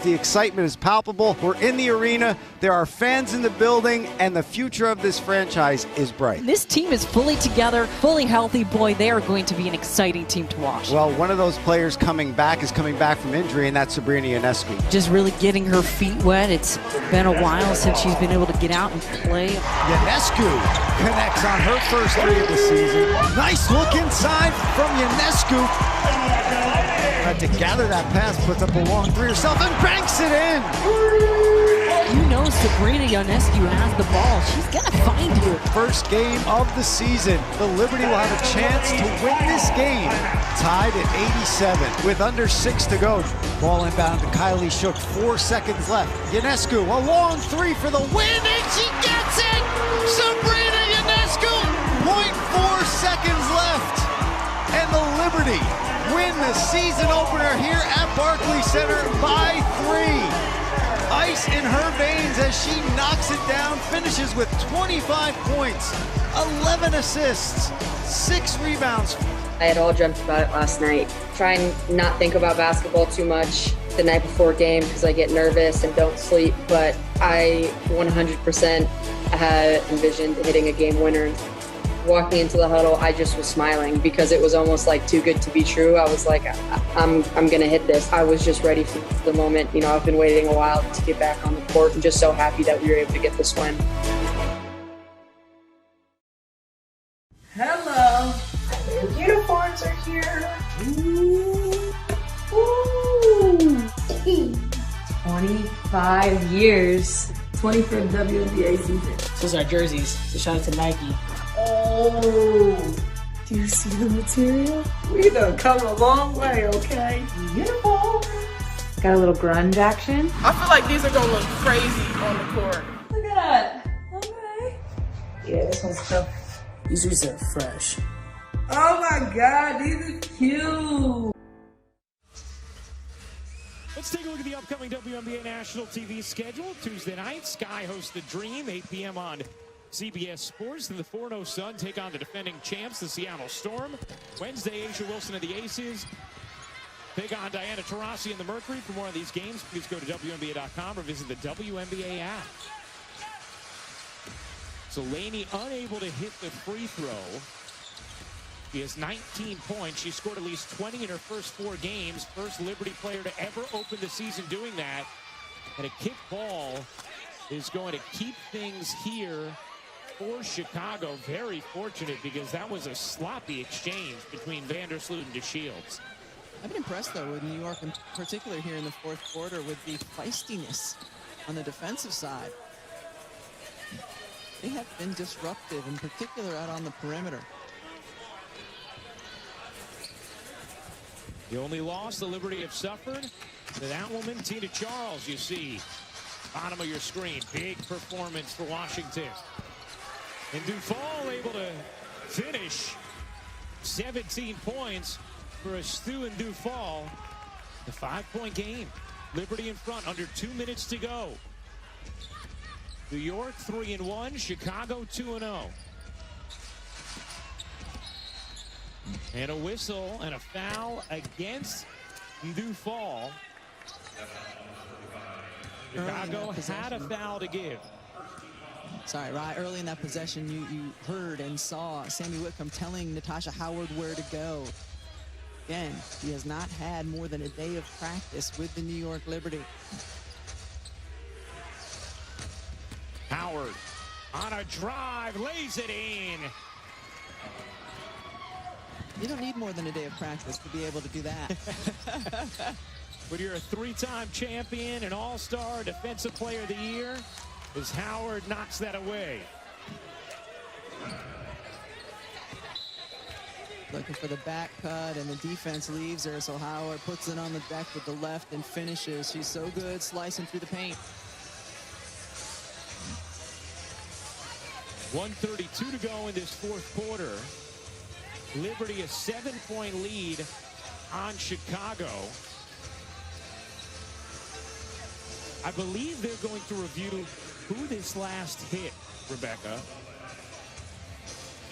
The excitement is palpable. We're in the arena. There are fans in the building, and the future of this franchise is bright. This team is fully together, fully healthy. Boy, they are going to be an exciting team to watch. Well, one of those players coming back is coming back from injury, and that's Sabrina Ionescu. Just really getting her feet wet. It's been a while since she's been able to get out and play. Ionescu connects on her first 3 of the season. Nice look inside from Ionescu. Had to gather that pass, puts up a long 3 herself, and banks it in. You know Sabrina Ionescu has the ball. She's going to find you. First game of the season. The Liberty will have a chance to win this game. Tied at 87 with under 6 to go. Ball inbound to Kylie Shook. 4 seconds left. Ionescu, a long 3 for the win, and she gets it! Sabrina Ionescu! 0.4 seconds left. And the Liberty win the season opener here at Barclays Center by 3. Ice in her veins as she knocks it down, finishes with 25 points, 11 assists, 6 rebounds. I had all dreamt about it last night. Try and not think about basketball too much the night before game because I get nervous and don't sleep, but I 100% had envisioned hitting a game winner. Walking into the huddle, I just was smiling because it was almost like too good to be true. I was like, I'm gonna hit this. I was just ready for the moment. You know, I've been waiting a while to get back on the court and just so happy that we were able to get this win. Hello. Your uniforms are here. Ooh. 25 years. 20 for the WNBA season. Those are jerseys, so shout out to Nike. Oh, do you see the material? We done come a long way, okay? Uniform. Got a little grunge action. I feel like these are going to look crazy on the court. Look at that. Okay. Yeah, this one's tough. These jerseys are fresh. Oh my God, these are cute. Let's take a look at the upcoming WNBA national TV schedule. Tuesday night, Sky hosts the Dream, 8 p.m. on CBS Sports. Then the 4-0 Sun take on the defending champs, the Seattle Storm. Wednesday, Asia Wilson and the Aces take on Diana Taurasi and the Mercury. For more on these games, please go to WNBA.com or visit the WNBA app. So Laney unable to hit the free throw. She has 19 points. She scored at least 20 in her first 4 games. First Liberty player to ever open the season doing that. And a kick ball is going to keep things here for Chicago. Very fortunate because that was a sloppy exchange between Vandersloot and DeShields. I've been impressed, though, with New York in particular here in the fourth quarter with the feistiness on the defensive side. They have been disruptive, in particular out on the perimeter. The only loss the Liberty have suffered to that woman, Tina Charles, you see. Bottom of your screen. Big performance for Washington. And Dufall able to finish 17 points for a Stu and Dufall. The 5-point game. Liberty in front, under 2 minutes to go. New York 3-1, Chicago 2-0. And a whistle and a foul against Dufall. Chicago had a foul to give. Sorry, Rye, early in that possession, you heard and saw Sammy Whitcomb telling Natasha Howard where to go. Again, he has not had more than a day of practice with the New York Liberty. Howard on a drive, lays it in. You don't need more than a day of practice to be able to do that. When you're a 3-time champion, an all-star, defensive player of the year, as Howard knocks that away. Looking for the back cut, and the defense leaves her, so Howard puts it on the deck with the left and finishes. She's so good slicing through the paint. 1:32 to go in this fourth quarter. Liberty a 7-point lead on Chicago. I believe they're going to review who this last hit, Rebecca.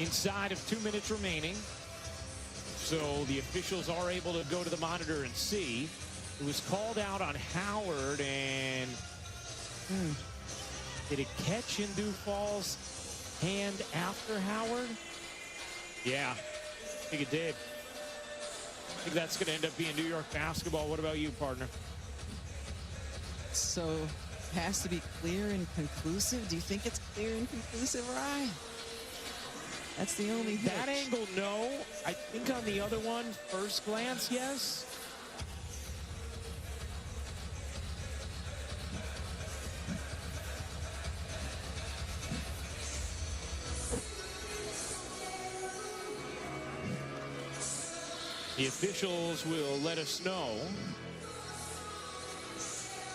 Inside of 2 minutes remaining. So the officials are able to go to the monitor and see. It was called out on Howard, and did it catch in Dufall's hand after Howard? Yeah, I think it did. I think that's going to end up being New York basketball. What about you, partner? So it has to be clear and conclusive. Do you think it's clear and conclusive, Ryan? That's the only hitch. That angle, no. I think on the other one, first glance, yes. The officials will let us know.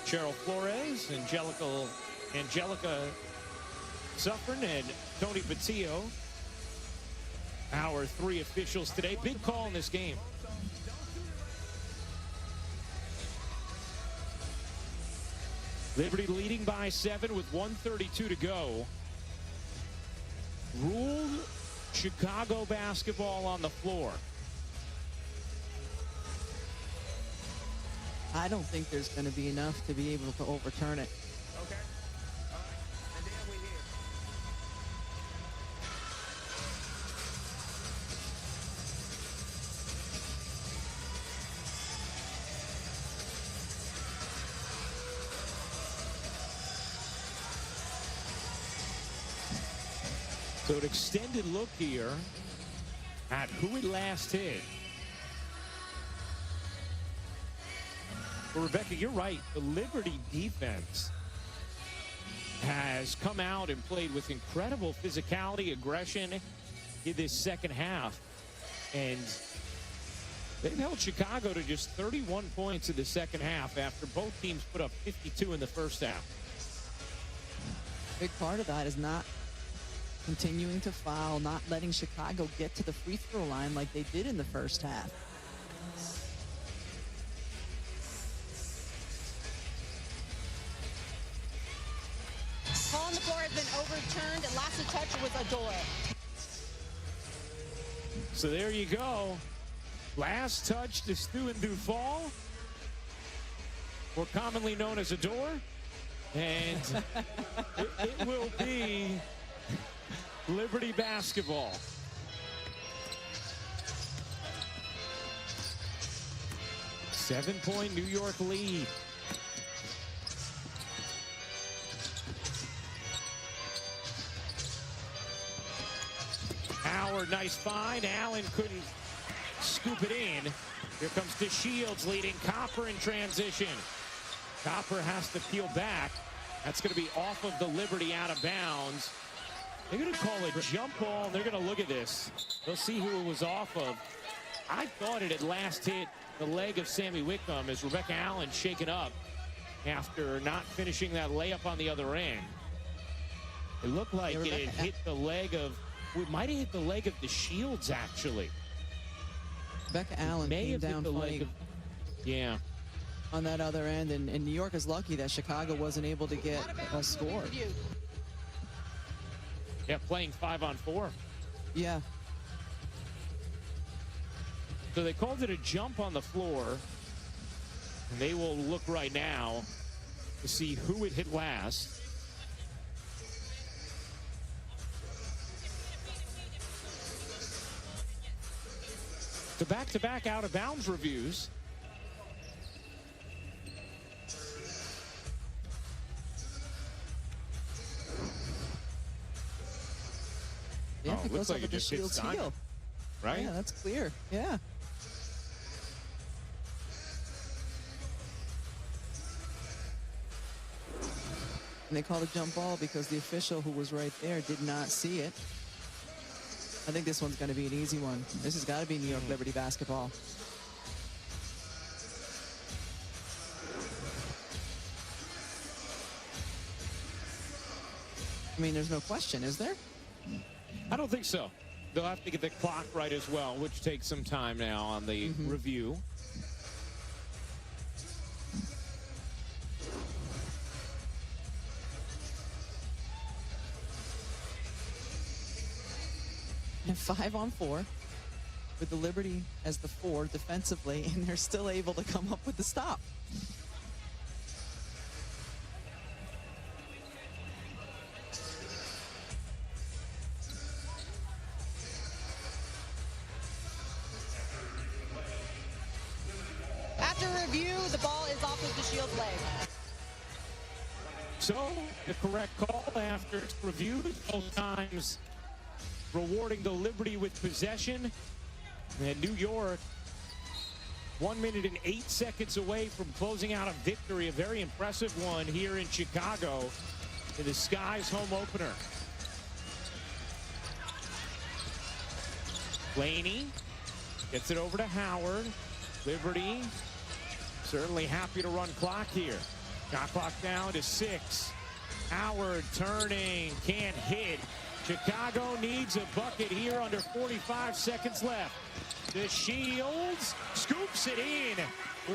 Cheryl Flores, Angelica Suffern, and Tony Patillo. Our 3 officials today. Big call in this game. Liberty leading by 7 with 1:32 to go. Ruled Chicago basketball on the floor. I don't think there's going to be enough to be able to overturn it. Okay. All right. And then we hear. So an extended look here at who it last hit. Well, Rebecca, you're right. The Liberty defense has come out and played with incredible physicality, aggression in this second half. And they've held Chicago to just 31 points in the second half after both teams put up 52 in the first half. Big part of that is not continuing to foul, not letting Chicago get to the free throw line like they did in the first half. Ball on the floor has been overturned, and last touch was Adore. So there you go. Last touch to Stu and Dufall, more commonly known as Adore. And it will be Liberty basketball. Seven-point New York lead. Howard, nice find. Allen couldn't scoop it in. Here comes DeShields leading Copper in transition. Copper has to peel back. That's going to be off of the Liberty out of bounds. They're going to call a jump ball, and they're going to look at this. They'll see who it was off of. I thought it had last hit the leg of Sammy Whitcomb as Rebecca Allen shaken up after not finishing that layup on the other end. It looked like it had hit the leg of, it might have hit the leg of the Shields, actually. Rebecca Allen came down funny yeah, on that other end, and New York is lucky that Chicago wasn't able to get a score. Yeah, playing 5-on-4. Yeah. So they called it a jump on the floor, and they will look right now to see who it hit last. The back-to-back out-of-bounds reviews. Yeah, oh, it looks goes like up it the just hit Shields' Simon, heel. right? Yeah, that's clear. Yeah. And they called a jump ball because the official who was right there did not see it. I think this one's going to be an easy one. This has got to be New York Liberty basketball. I mean, there's no question, is there? I don't think so. They'll have to get the clock right as well, which takes some time now on the review. And 5-on-4 with the Liberty as the 4 defensively, and they're still able to come up with the stop. After review, the ball is off of the Shields' leg. So, the correct call after it's reviewed, both times rewarding the Liberty with possession. And New York, 1 minute and 8 seconds away from closing out a victory, a very impressive one here in Chicago in the Sky's home opener. Laney gets it over to Howard. Liberty certainly happy to run clock here. Got clock down to 6. Howard turning, can't hit. Chicago needs a bucket here under 45 seconds left. The Shields scoops it in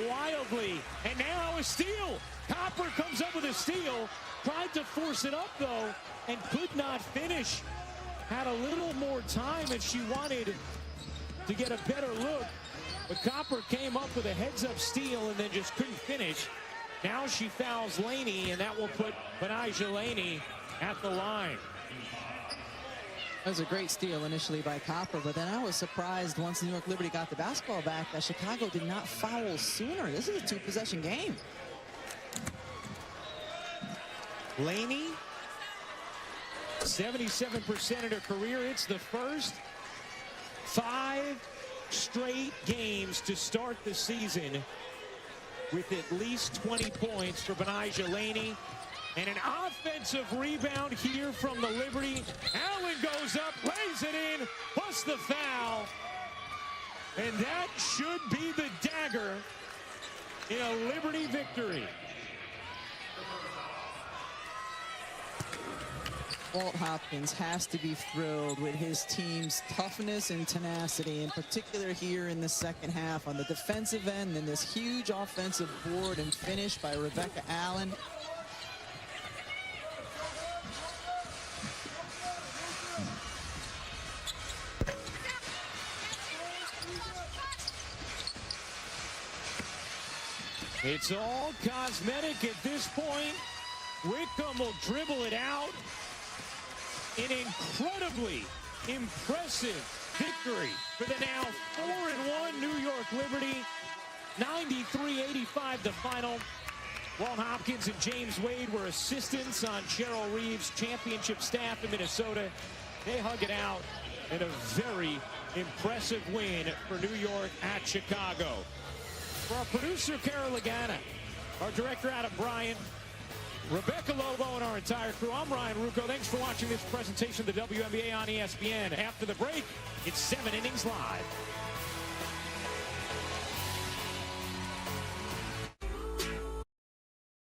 wildly, and now a steal. Copper comes up with a steal, tried to force it up though, and could not finish. Had a little more time if she wanted to get a better look, but Copper came up with a heads-up steal and then just couldn't finish. Now she fouls Laney, and that will put Benijah Laney at the line. That was a great steal initially by Copper, but then I was surprised once New York Liberty got the basketball back that Chicago did not foul sooner. This is a 2-possession game. Laney, 77% in her career. It's the first 5 straight games to start the season with at least 20 points for Benijah Laney. And an offensive rebound here from the Liberty. Allen goes up, lays it in, plus the foul. And that should be the dagger in a Liberty victory. Walt Hopkins has to be thrilled with his team's toughness and tenacity, in particular here in the second half on the defensive end, and this huge offensive board and finish by Rebecca Allen. It's all cosmetic at this point. Wickham will dribble it out. An incredibly impressive victory for the now 4-1 New York Liberty. 93-85 the final. Walt Hopkins and James Wade were assistants on Cheryl Reeves' championship staff in Minnesota. They hug it out in a very impressive win for New York at Chicago. For our producer, Carol Lagana, our director, Adam Bryant, Rebecca Lobo, and our entire crew, I'm Ryan Rucco. Thanks for watching this presentation of the WNBA on ESPN. After the break, it's 7 Innings Live.